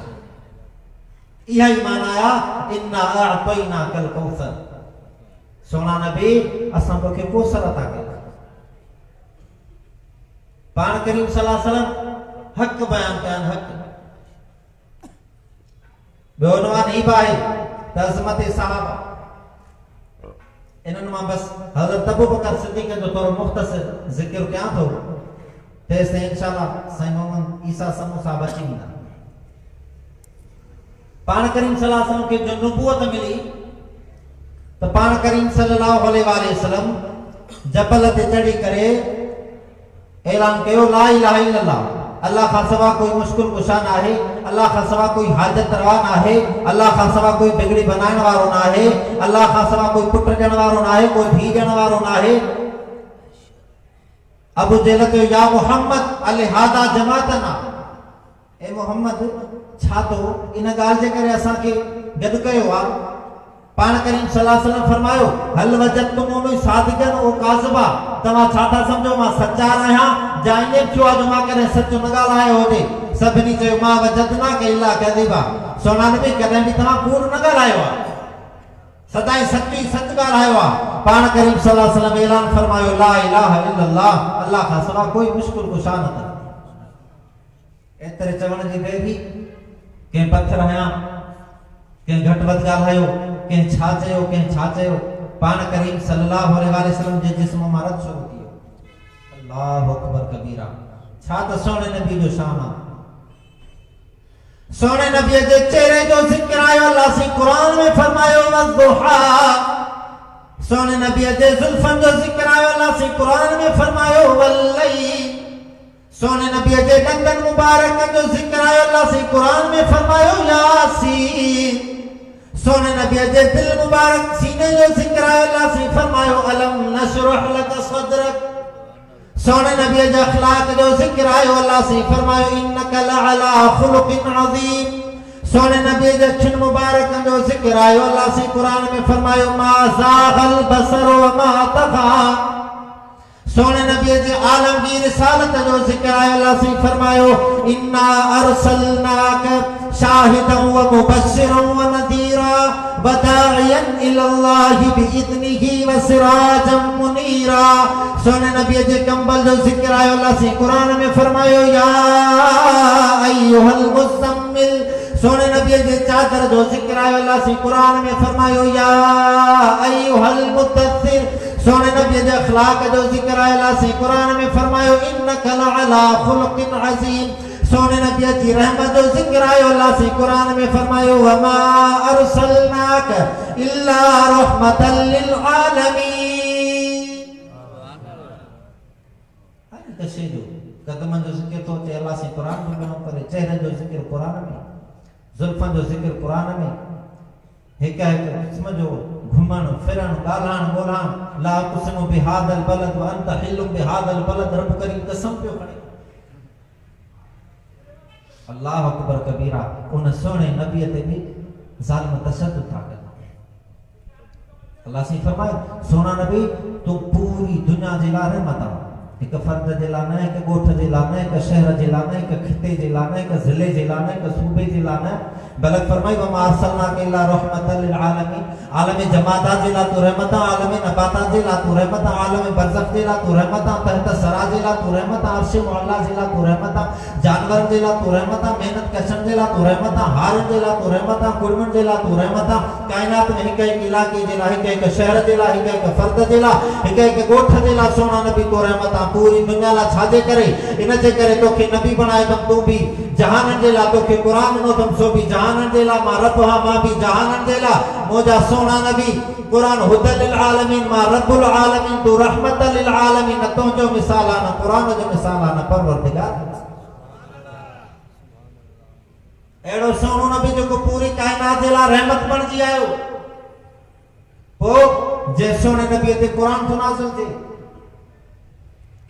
यही माना आया इन्ना अअतैना कल कौसर। सोना नबी असां तोखे कौसर अता कयो। पाण करीम सल्लल्लाहु अलैहि वसल्लम हक बयान कयन, हक ॿियो उनवान ही बाहे त अज़मत सहाबा। इन्हनि मां बस हज़रत अबू बकर सिद्दीक़ जो थोरो मुख़्तसर ज़िक्र कयां थो, तेस ताईं इंशाअल्लाह साईं मोहम्मद ईसा समूसा बची वेंदा। पाण करीम सल्लल्लाहु अलैहि वसल्लम खे जो नबूवत मिली त पाण करीम सल्लल्लाहु अलैहि वसल्लम जबल ते चढ़ी करे ऐलान कयो ला इलाहा इल्लल्लाह, अल्लाह खां सवा कोई मुश्किल कुशा ना है, अल्लाह खां सवा कोई हाजत रवा ना है, अल्लाह खां सवा कोई बिगड़ी बनाइण वारो ना है, अल्लाह खां सवा कोई पुट ॾियण वारो ना है, कोई धी ॾियण वारो ना है। अबू जहल कयो या मोहम्मद अलहादा जमातना, ए मोहम्मद छा तो इन ॻाल्हि जे करे असांखे गॾु कयो आहे। पाण करीम सल्लल्लाहु अलैहि वसल्लम फरमायो हल वजदतुम सादिकन ओ काज़िबा, तव्हां छा था सम्झो मां सच्चा आहियां जा ईअं थियो आहे जो मां कॾहिं सच न ॻाल्हायो हुजे। सभिनी चयो मां वजदना के इल्ला कज़िबा, सोना नबी कॾहिं बि तव्हां कूड़ न ॻाल्हायो आहे, सदाई सच्ची सच ॻाल्हायो आहे। पाण करीम सल्लल्लाहु अलैहि वसल्लम ऐलान फरमायो ला इलाहा इल्लल्लाह, अल्लाह खां सवा कोई मुश्किल कुशा न अथव। एतिरे चवण जी देरि कंहिं पत्थर हयां, कंहिं घटि वधि ॻाल्हायो, कंहिं छा चयो, कंहिं छा चयो। पाण करीम सल्लल्लाहु अलैहि वसल्लम जे जिस्म मां रद शुरू थी वियो। अल्लाहु अकबर कबीरा। छा त सोने नबी जो शान आहे। सोने नबी जे चेहरे जो ज़िक्र आयो, अल्लाह सी कुरान में फरमायो वज़ुहा। सोने नबी जे जुल्फन जो ज़िक्र आयो, अल्लाह सी कुरान में फरमायो वल्लैल। सोने नबी जे दंदन मुबारक जो ज़िक्र आयो, अल्लाह सी कुरान में फरमायो यासीन। सोने नबी जे दिल मुबारक सीने जो ज़िक्र आयो, अल्लाह सी फरमायो अलम नशरह लक सदरक। सोने नबी जे अखलाक जो ज़िक्र आयो, अल्लाह सी फरमायो इन्नका लअला खुलुकिन अज़ीम। सोने नबी जे छिन मुबारक जो ज़िक्र आयो, अल्लाह सी कुरान में फरमायो मा ज़ागल बसर व मा तग़ा। सोने नबी जे आलमगीर रिसालत जो ज़िक्र आयो, अल्लाह सी फरमायो इन्ना अरसलनाक शाहिदन व मुबश्शिरन व नदीरा व दाइयन इलल्लाहि बिइज़निही व सिराजन मुनीरा। सोने नबी जे कंबल जो ज़िक्र आयो, अल्लाह सी कुरान में फरमायो या अय्युहल मुज़म्मिल। सोने नबी जे चादर जो ज़िक्र आयो, अल्लाह सी कुरान में फरमायो या अय्युहल मुद्दस्सिर। सोने नबी जे अखलाक जो ज़िक्र आयो, अल्लाह सी कुरान में फरमायो इन्नका लअला खुलुकिन अज़ीम। सोने नबी जी रहमत जो ज़िक्र आयो, अल्लाह सी कुरान में फरमायो वमा अरसलनाक इल्ला रहमतल लिल आलमीन। हर कशे जो कदमन जो ज़िक्र तो चे अल्लाह सी कुरान में करे, चेहरे जो ज़िक्र कुरान में, जुल्फन जो ज़िक्र कुरान में, हिक हिक किस्म जो घुमण फिरण ॻाल्हाइण ॿोलाइण। ला तुस्मु बिहादल बलद व अंत हिल्लु बिहादल बलद। रब करीम कसम पियो खणे अल्लाह अकबर कबीरा। उन सोने नबी ते भी जालिम तशद्दुद था करना। अल्लाह से फरमाए सोना नबी तू पूरी दुनिया जिला रहमत आ, एक फर्द जिलाना है, एक गोठ जिलाना है, एक शहर जिलाना है, एक खिते जिलाना है, एक जिले जिलाना है, एक सूबे जिलाना है। बलक फरमाई वमा अरसलनाका इल्ला रहमतल लिल आलमीन। आलम जमादा जिला तू रहमत, आलम नबाता जिला तू रहमत, आलम बरज़ख जिला तू रहमत, तहत सरा जिला तू रहमत, अर्श मुअल्ला जिला तू रहमत, जानवर जिला तू रहमत, मेहनत कशन जिला तू रहमत, हार जिला तू रहमत, कुर्मन जिला तू रहमत। कायनात में हिक एक इलाके जिला, हिक एक शहर जिला, हिक एक फर्द जिला, हिक एक गोठ जिला सोना नबी तू रहमत पूरी दुनिया ला छाजे करे। इन जे करे तोखे नबी बनाए तम तू भी जहान जे ला, तोखे कुरान नो तम सो भी जहान जे ला, मा रबहा मा भी जहान जे ला। मोजा सोना नबी कुरान हुदल लिल आलमीन, मा रब्बुल आलमीन, तू रहमतल लिल आलमीन। तो जो मिसाल आना कुरान जो मिसाल आना परवरदिगार। एड़ो सोनो नबी जो को पूरी कायनात जे ला रहमत बन जी आयो। ओ जे सोने नबी ते कुरान तो नाज़िल थी,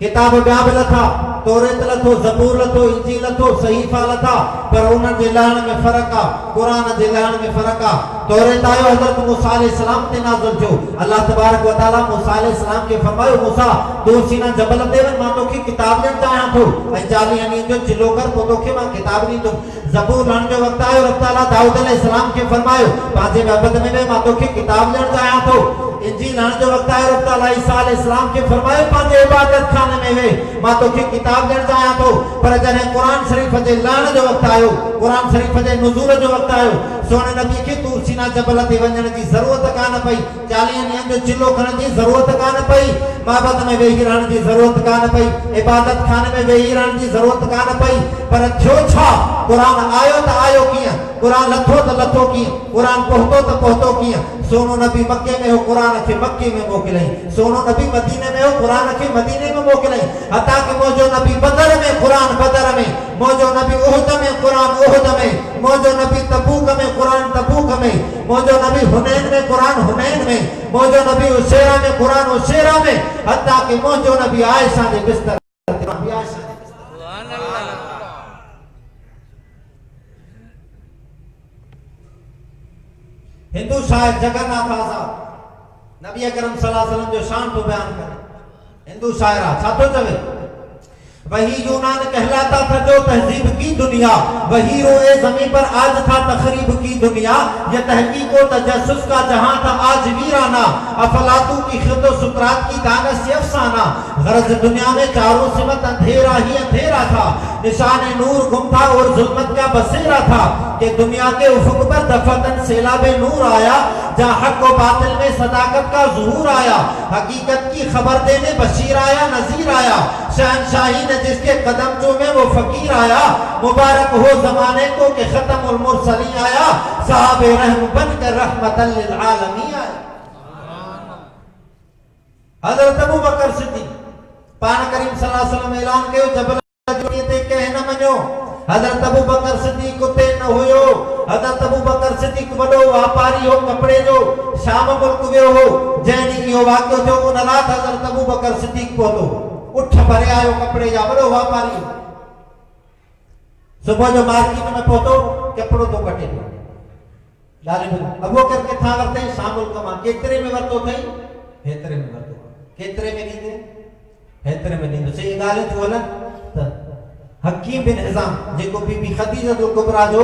किताब ॿिया बि लथा, तौरेत लथो, ज़बूर लथो, इंजील लथो, सहीफ़ा लथा, पर उन्हनि जे लहण में फ़र्क़ु आहे, क़ुरान जे लहण में फ़र्क़ु आहे। तौरेत आयो हज़रत मूसा अलैहिस्सलाम ते नाज़िल थियो। अल्लाह तबारक व तआला मूसा अलैहिस्सलाम खे फरमायो मूसा तू सीना जबल ते वञ, मां तोखे किताब ॾियणु चाहियां थो ऐं 40 ॾींहनि जो चिलो कर, पोइ तोखे मां किताब ॾींदुमि। ज़बूर लहण जो वक़्तु आयो, रब तआला दाऊद अलैहिस्सलाम खे फरमायो पंहिंजे महबत में मां तोखे किताब ॾियणु चाहियां थो। इंजील लहण जो वक़्तु आयो, रब तआला ईसा अलैहिस्सलाम खे फरमायो पंहिंजे इबादत खाने में वे मां तोखे किताब ॾियणु चाहियां थो। पर जॾहिं क़ुरान शरीफ़ जे लहण जो वक़्तु आयो, क़ुरान शरीफ़ जे नुज़ूल जो वक़्तु आयो, सोने नबी खे तूर सीना जबल ते वञण जी ज़रूरत कान पई, 40 ॾींहनि जो चिलो खणण जी ज़रूरत कान पई, महबत में वेही रहण जी ज़रूरत कान पई, इबादत खाने में वेही रहण जी ज़रूरत कान पई। पर थियो छा, क़ुरान आयो त आयो कीअं, क़ुरान लथो त लथो कीअं, क़ुरान पहुतो त पहुतो कीअं। सोनो नबी मक्के में हो, क़ुरान खे मक्के में मोकिलई। सोनो नबी मदीने में हो, क़ुरान खे मदीने में मोकिलई। हता कि मौजो नबी बदर में, क़ुरान बदर में, मौजो नबी उहद में, क़ुरान उहद में, मौजो नबी तबूक में, क़ुरान तबूक में, मौजो नबी हुनैन में, क़ुरान हुनैन में, मौजो नबी उशैरा में, क़ुरान उशैरा में, हता कि मौजो नबी आयशा के बिस्तर हिंदू शायर जगन्नाथ आज़ाद नबी अकरम सल्लल्लाहु अलैहि वसल्लम जो शान तो बयान करे। हिंदू शायरा छा तो चवे, वही यूनान कहलाता था जो तहजीब की दुनिया, वही रोए ज़मीन पर आज था तखरीब की दुनिया। ये तहकीक व तजस्सुस का जहां था आज वीराना, अफलातू की खिदो सुकरात की दानश से अफसाना। गरज दुनिया में चारों सिमत अंधेरा ही अंधेरा था, निशान नूर गुम था और जुल्मत का बसेरा था। कि दुनिया के उफुक पर दफतन सैलाबे नूर आया, जहाँ हक व बातिल में सदाकत का ज़ुहूर आया। हकीकत की खबर देने बशीर आया, नज़ीर आया, शहनशाही ने जिसके कदम चूमे वो फकीर आया। मुबारक हो ज़माने को कि ख़त्मुल मुरसलीन आया, साहबे रहम बनकर रहमतल लिल आलमीन आया। हज़रत अबू बकर सिद्दीक़ पान करीम सल्लल्लाहु अलैहि वसल्लम ऐलान कयो जबल ते कह न मञो। हज़रत अबू बकर सिद्दीक़ उते न हुयो। हज़रत अबू बकर सिद्दीक़ वॾो वापारी हो कपड़े जो, शाम मुल्क वियो हो। जंहिं ॾींहुं इहो वाक़ियो थियो उन राति हज़रत अबू बकर सिद्दीक़ पहुतो, उठ भरे आयो कपड़े जा, वॾो वापारी। सुबुह जो मार्केट में पहुतो, कपिड़ो तो कटे पियो। अबू बकर किथां वरितई? शाम मुल्क मां। केतिरे में वरितो अथई? हेतिरे में वरितो। केतिरे में ॾींदे? हेतिरे में ॾींदो। सही ॻाल्हि थियो हलनि त हकीम बिन हिज़ाम जेको बीबी खदीजा जो कुबरा जो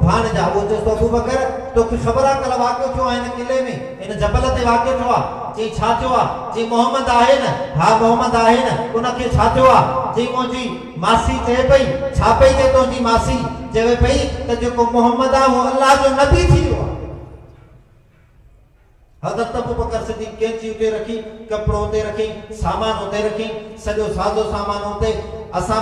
भाणजा, वो चयो अबू बकर तोखे ख़बर आहे कल्ह वाक़ियो थियो आहे हिन किले में, हिन जबल ते वाक़ियो थियो आहे। चई छा थियो आहे? चई मोहम्मद आहे न? हा मोहम्मद आहे न। उनखे छा थियो आहे? चई मुंहिंजी मासी चए पई। छा पई चए तुंहिंजी मासी? चवे पई त जेको मोहम्मद आहे वो अल्लाह जो नबी थी वियो आहे। हज़रत अबू बकर सिद्दीक़ कैंची उते रखी, कपिड़ो उते रखी, सामान उते रखी, सॼो साज़ो सामान उते। असां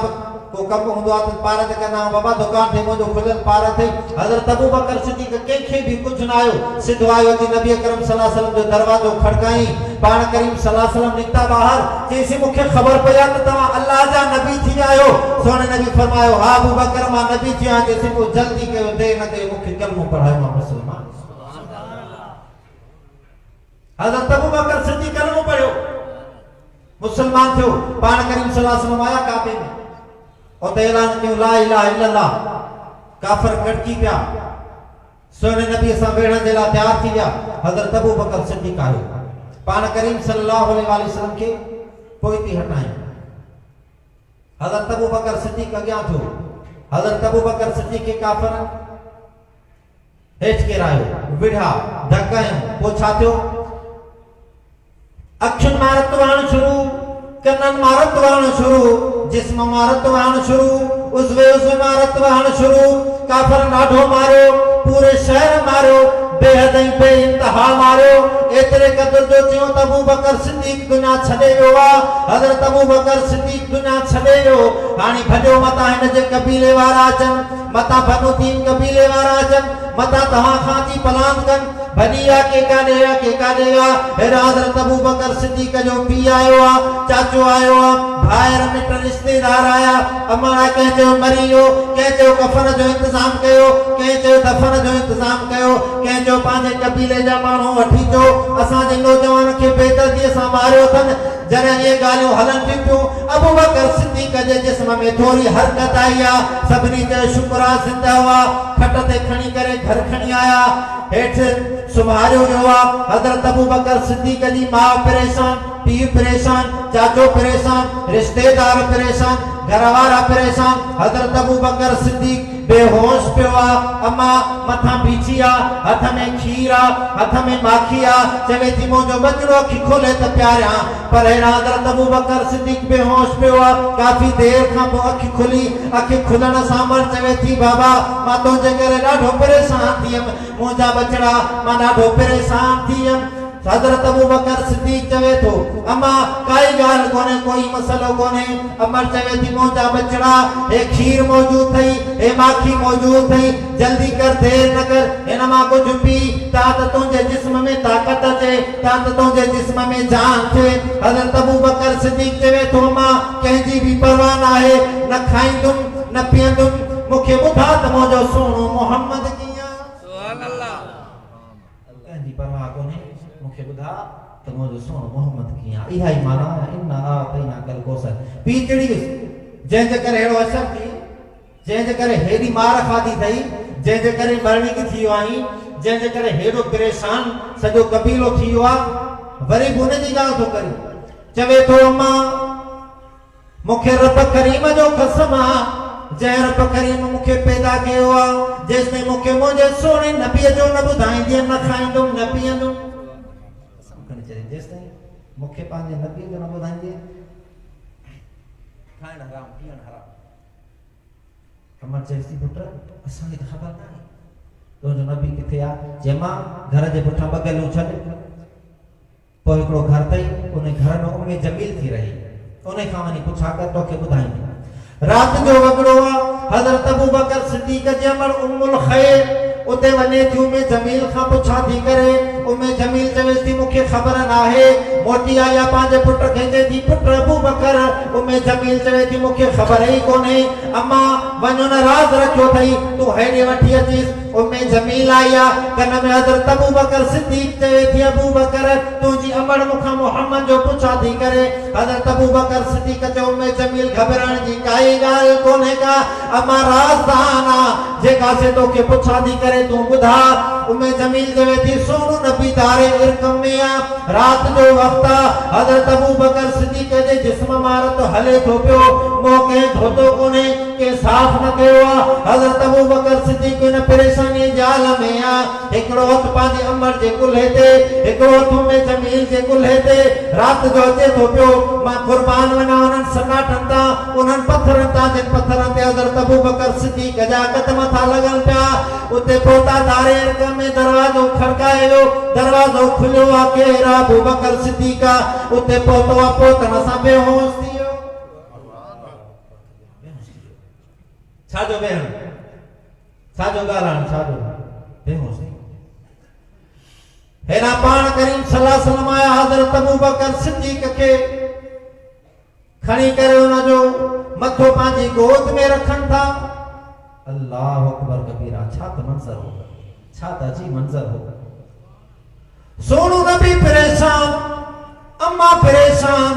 को कम हूंदो आहे त पार ते कंदा आहियूं, बाबा दुकान ते मुंहिंजो खुलियल पार अथई। हज़रत अबू बकर सिद्दीक़ कंहिंखे बि कुझु न आयो, सिधो आयो अची नबी अकरम सल्लल्लाहु अलैहि वसल्लम जो दरवाज़ो खड़काई। पाण करीम सल्लल्लाहु अलैहि वसल्लम निकिता ॿाहिरि। चईंसि मूंखे ख़बर पई आहे त तव्हां अल्लाह जा नबी थी आहियो। सोने नबी फरमायो हा अबू बकर मां नबी थी आहियां। चईंसि पोइ जल्दी कयो, देरि न कयो, मूंखे कलमो पढ़ायो, मां मुस्लमान। हज़रत अबू बकर सिद्दीक़ कलमो पढ़ियो, मुसलमान थियो। पाण करीम सल्लल्लाहु अलैहि वसल्लम आया काबे में। उते ऐलान कयो ला इलाहा इल्लल्लाह। काफिर कड़की पिया, सोने नबी सां वेहण जे लाइ तयार थी विया। हज़रत अबू बकर सिद्दीक़ आयो, पान करीम सल्लल्लाहु अलैहि वसल्लम खे पोइ थी हटाए। हज़रत अबू बकर सिद्दीक़ अॻियां थियो। हज़रत अबू बकर सिद्दीक़ खे काफिर हेठि किरायो, विढ़ा धकायूं। पोइ छा थियो? अखियुनि मां रत वहण शुरू, कननि मां रत वहण शुरू, जिस्म मां रत वहण शुरू, उज़्व मां रत वहण शुरू। काफिर ॾाढो मारियो, पूरे शहर मारियो, बेहद ऐं बेइंतहा मारियो। एतिरे क़दुर जो थियो त अबू बकर सिद्दीक़ दुनिया छॾे वियो आहे। हज़रत अबू बकर सिद्दीक़ दुनिया छॾे वियो। हाणे भॼो मतां हिन जे कबीले वारा अचनि, मतां बनु दीन कबीले वारा अचनि, मतां तव्हां खां थी पलांद कनि। भॼी के काॾे हेॾा हज़रत अबू बकर सिद्दीक़ जो पीउ आयो आहे, चाचो आयो आहे, भाइर मिट रिश्तेदार आया। अमाड़ा कंहिं चयो मरी वियो, कंहिं चयो कफन जो इंतज़ाम कयो, कंहिं चयो दफ़न जो इंतज़ाम कयो, कंहिं चयो पंहिंजे कबीले जा माण्हू वठी अचो, असांजे नौजवान खे बेदर्दीअ सां मारियो अथनि। जॾहिं इहे ॻाल्हियूं हलनि थियूं, अबू बकर सिद्दीक़ जे जिस्म में थोरी हरकत आई आहे। सभिनी चयो शुक्र आहे ज़िंदा हुआ। खट ते खणी करे घर खणी आया, हेठि सुम्हारियो वियो आहे। हज़रत अबू बकर सिद्दीक़ जी माउ परेशान, पीउ परेशान, चाचो परेशान, रिश्तेदार परेशान, घरवारा परेशान। हज़रत अबू बकर सिद्दीक़ बेहोश पियो आहे। अम्मा मथां बीठी आहे, हथ में खीर आहे, हथ में माखी आहे, चवे थी मुंहिंजो बचिड़ो अखि खोले त प्यारियां। पर हेॾा हज़रत अबू बकर सिद्दीक़ बेहोश पियो आहे। काफ़ी देर खां पोइ अखि खुली, अखि खुलण सां मर चवे थी बाबा मां तुंहिंजे करे ॾाढो परेशान थी वियमि, मुंहिंजा बचिड़ा मां ॾाढो परेशान थी वियमि। हज़रत अबू बकर सिद्दीक़ चवे थो अम्मा काई ॻाल्हि कोन्हे, कोई मसलो कोन्हे। अमर चवे थी मुंहिंजा बचिड़ा, हे खीर मौजूद अथई, हे माखी मौजूद अथई, जल्दी कर, देर न कर, हिन मां कुझु पी ता त तुंहिंजे जिस्म में ताक़त अचे, ता त तुंहिंजे जिस्म में जान थिए। हज़रत अबू बकर सिद्दीक़ चवे थो अम्मा कंहिंजी बि परवाह न आहे, न खाईंदुमि न पीअंदुमि, मूंखे ॿुधा त मुंहिंजो सुहिणो मोहम्मद कीअं। सुभान अल्लाह। कंहिंजी परवाह कोन्हे, मूंखे ॿुधा त मुंहिंजो सुहिणो मोहम्मद कीअं। इहा ई माना इन्ना आतैना कल कौसर। पीउ चिड़ी वियुसि, जंहिंजे करे अहिड़ो असर थी, जंहिंजे करे हेॾी मार खाधी अथई, जंहिंजे करे मरणी थी वियो आहीं, जंहिंजे करे हेॾो परेशान सॼो कबीलो थी वियो आहे। वरी बि हुनजी ॻाल्हि थो करे, चवे थो अम्मा मूंखे रब करीम जो कसम आहे, जंहिं रब करीम मूंखे पैदा कयो आहे, जेसिताईं मूंखे मुंहिंजे सोणे नबीअ जो न ॿुधाईंदी, न खाईंदुमि न पीअंदुमि। जेसिताईं मूंखे पंहिंजे नबीअ जो न ॿुधाईंदी, खाइण हराम पीअण हराम। अमर चएसि थी पुट असांखे त ख़बर न आहे तुंहिंजो नबी किथे आहे। चए मां घर जे पुठियां ॿ गलियूं छॾ, पोइ हिकिड़ो घर अथई, उन घर में उम्मे जमील थी रही, उन खां वञी पुछा कर, तोखे ॿुधाईंदी। राति जो वॻड़ो आहे। हज़रत अबू बकर सिद्दीक़ जे अमर उम्मुल खैर उते वञे थी, उम्मे जमील खां पुछा थी करे। उम्मे जमील चवेसि थी मूंखे ख़बर न आहे। मोटी आया पंहिंजे पुट खे चए थी पुट अबू बकर। उम्मे जमील चवे थी मूंखे ख़बर ई कोन्हे, अम्मा वञो न राज़ रखियो अथई, तूं हेॾे वठी अचीस। उम्मे जमील आई आहे, कन में हज़रत अबू बकर सिद्दीक़ चवे थी अबू बकर तुंहिंजी अमड़ मूंखां मोहम्मद जो पुछा थी करे। हज़रत अबू बकर सिद्दीक़ चयो उम्मे जमील घबराइण जी काई ॻाल्हि कोन्हे का, अम्मा राज़दान आहे, जेका से तोखे पुछा थी करे तूं ॿुधा। उम्मे जमील चवे थी सोनू नबी दारे इर्क में आहे, राति जो वक़्तु आहे। हज़रत अबू बकर सिद्दीक़ जे जिस्म मां रत हले थो पियो, मुंहुं कंहिं धोतो कोन्हे, कंहिं साफ़ न कयो आहे। हज़रत अबू बकर सिद्दीक़ इन परेशानी जाल में आहे। हिकिड़ो हथु पंहिंजे अमर जे कुल्हे ते, हिकिड़ो हथु उम्मे जमील जे कुल्हे ते। राति जो अचे थो पियो, मां कुर्बान वञा उन्हनि सनाटनि तां, उन्हनि पत्थरनि तां, जिन पत्थरनि ते हज़रत अबू बकर सिद्दीक़ जा क़दम था लॻनि पिया। उते पहुता दारे इर्क में, दरवाज़ो खड़कायो, दरवाज़ो खुलियो आहे, केरु आहे? अबू बकर सिद्दीक़ आहे। उते पहुतो आहे, पहुतण सां बेहोश थी वियो। छाजो बेहण, छाजो ॻाल्हाइण, छाजो बेहोश। हेॾा पाण करीम सल्लल्लाहु अलैहि वसल्लम आया, हज़रत अबू बकर सिद्दीक़ खे खणी करे उनजो मथो पंहिंजी गोद में रखनि था। अल्लाह अकबर कबीरा। छा त मंज़र हो, छा त अजीब मंज़र हो। सोनू नबी परेशान, अम्मा परेशान,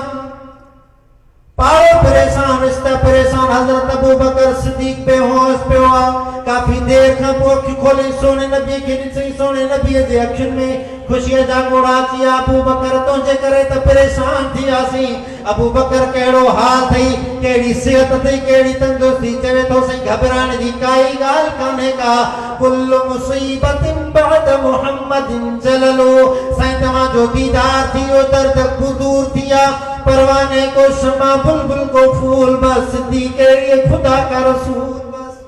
पाड़ो परेशान रिश्ता परेशान हजरत अबू बकर सिद्दीक बेहोश पे हुआ काफी देर का पोख खोली सोने नबी के नीचे सोने नबी जे अखिन में खुशियां जागोड़ा चिया अबू बकर तो जे करे तो परेशान थी आसी अबू बकर केड़ो हाल थई केड़ी सेहत थई केड़ी तंदुरुस्ती चवे तो सही घबराने दी काई गाल काने का कुल्लु मुसीबतिन बाद मुहम्मदिन जललो सही तमा जो दीदार थी ओ दर्द दूर थिया परवाने को शमा बुलबुल को फूल बस दी के खुदा का रसूल बस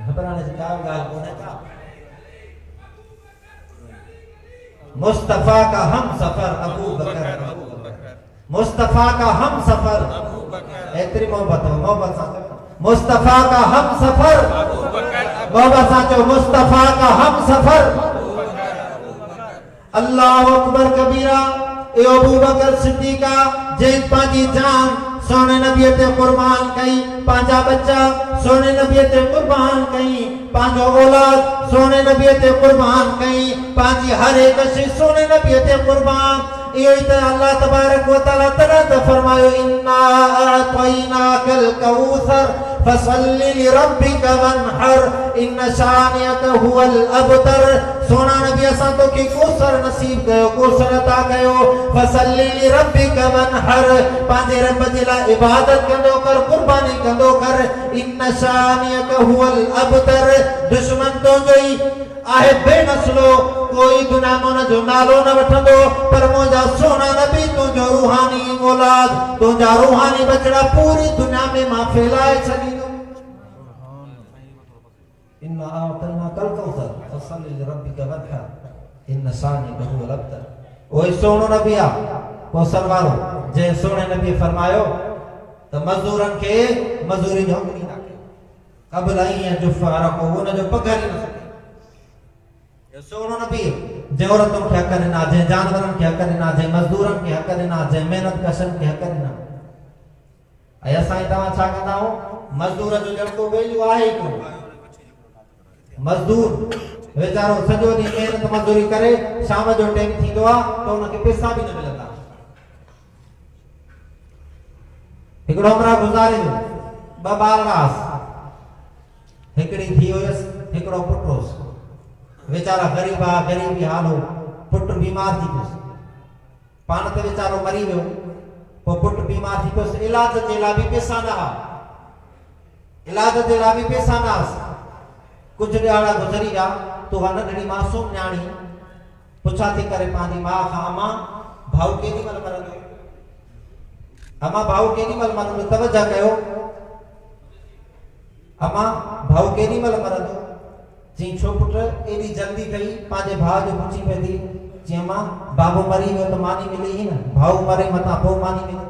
घबराने से काम गाल कोने का मुस्तफा का हम सफर अबू बकर मुस्तफा का हम सफर एतरी मोहब्बत साचो मुस्तफा का हम सफर मोहब्बत साचो मुस्तफा का हम सफर अल्लाह अकबर कबीरा ए अबू बकर सिद्दीका जैन पाजी जान सोने नबी ते कुर्बान कई पांजा बच्चा सोने नबी ते कुर्बान कई पांजो औलाद सोने नबी ते कुर्बान कई पांजी हर एक शे सोने नबी ते कुर्बान इयो त अल्लाह तबारक व तआला तरद फरमायो इन्ना अतैनाकल कौसर फसल्लि लिरब्बिका वनहर इन्न शानियका हुवल अबतर सोना नबी असा तो की कौसर नसीब कयो कौसर अता कयो फसल्लि लिरब्बिका वनहर पांजे रब जी ला इबादत कंदो कर कुर्बानी कंदो कर इन्न शानियका हुवल अबतर दुश्मन तो जोई आहे बेनस्लो कोई दुनिया में जो नालो न वठंदो पर मोजा सोना नबी तुझो रूहानी औलाद तुझा रूहानी बचड़ा पूरी दुनिया में मां फैलाए छदीदो इन्ना आतैना कल कौसर फसल्लि लिरब्बिका वनहर इन शानिका हुवल अबतर ओए सोनो नबिया कौसर वालो जे सोने नबी फरमायो तो मजदूरन के मजदूरी जो हुक्म ना कब लाई जुफारा को वो न जो पगार न सके सोनो नबी जे औरतों के हक ना जे जानवरन के हक ना जे मजदूरन के हक ना जे मेहनत कशन के हक ना आया साईं तवा छा कंदा हो मजदूर जो जड़को वेल्यू आहे को मजदूर बेचारो सजो दी मेहनत मजदूरी करे शाम जो टाइम थींदो आ तो उनके पैसा भी न मिलंदा हिकड़ो हमरा गुजारे बाबाल रास हिकड़ी थी होयस हिकड़ो पुटरोस बेचारा गरीबा गरीबी हालो पुट बीमार थी पियोस पान ते बेचारो मरी वियो पो पुट बीमार थी पियोस इलाज जे ला भी पैसा ना इलाज जे ला भी पैसा ना कुछ ॾाड़ा गुज़री विया तो हन नंढड़ी मासूम न्याणी पुछा थी करे पांजी मां खां अमा भाऊ केॾी महिल मरंदो अमा भाऊ केॾी महिल मरंदो तवज्जो कयो अमा भाऊ केॾी महिल मरंदो जी छो पुट एडी जल्दी कई पांजे भाउ जो पुछी पे थी जी मां बाबू मरी वियो तो मानी मिली ही न भाऊ मरे मता पो मानी मिली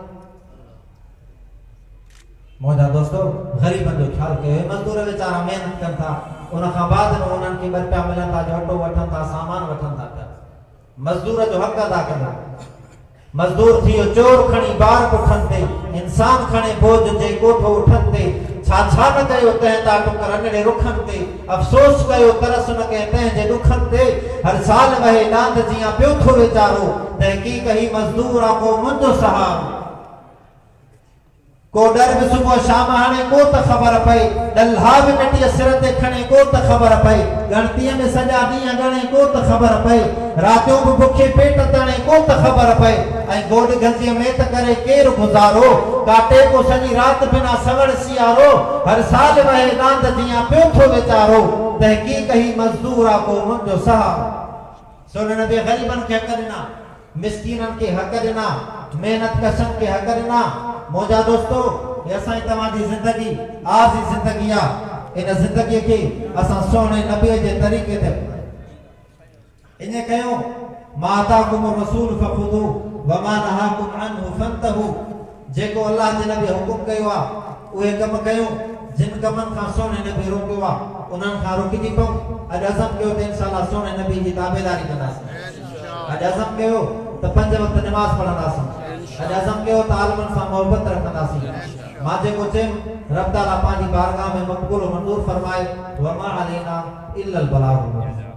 मोजा दोस्तों गरीबन जो ख्याल कयो मजदूर बेचारा मेहनत कन था उन खां बाद में उन्हनि खे ॿ रुपया मिलनि था जो अटो वठनि था सामान वठनि था पिया मजदूर जो हक़ अदा कंदा मजदूर थियो चोर खणी बार पुठनि ते इंसान खणे बोझ जे कोठो उठनि ते छा न कयो तंहिं ता टुकर अनड़े रुखनि ते अफ़सोस कयो तरस न कयो तंहिं जे ॾुखनि ते हर साल वहे डांद जियां पियो थो वीचारो तहक़ीक़ ही मजदूर आ को मुंहिंजो सहारो को डर भी सुबह शाम हाने को त खबर पई डल्हा भी मिटी सिर ते खणे को त खबर पई गणतीअ में सॼा ॾींहं गणे को त खबर पई रातियों भी बुखे पेट तणे को त खबर पई ऐं गोॾ गंजीअ में त करे केर गुज़ारो काटे को सॼी रात बिना सवड़ सियारो हर साल वहे रांद जियां पियो थो वीचारो तहक़ीक़ ही मजदूर आ को मुंहिंजो सहारो सोने नबी ग़रीबन के हक़ ॾिना मिस्कीनन के हक़ ॾिना मेहनत कशन के हक़ ॾिना मोजा दोस्तों ये असाई तमादी जिंदगी आजी जिंदगी आ इन जिंदगी के असा सोने नबी जे तरीके ते इने कयो माताकुम रसूल फखुदू वमा नहाकुम अन्हु फंतहु जेको अल्लाह जे नबी हुकुम कयो आ उहे कम कयो जिन कमन का सोने नबी रोकियो आ उनन का रोकी पो अज अज़म कयो त इंशाअल्लाह सोने नबी जी ताबेदारी कंदासीं अज अज़म कयो त 5 वक्त नमाज पढ़ंदासीं अज अज़म कयो त आलमन सां मोहब्बत रखंदासीं मां जेको चयुमि रब ताला पंहिंजी बारगाह में मक़बूल मंज़ूर फरमाए वमा अलैना इल्लल बलाग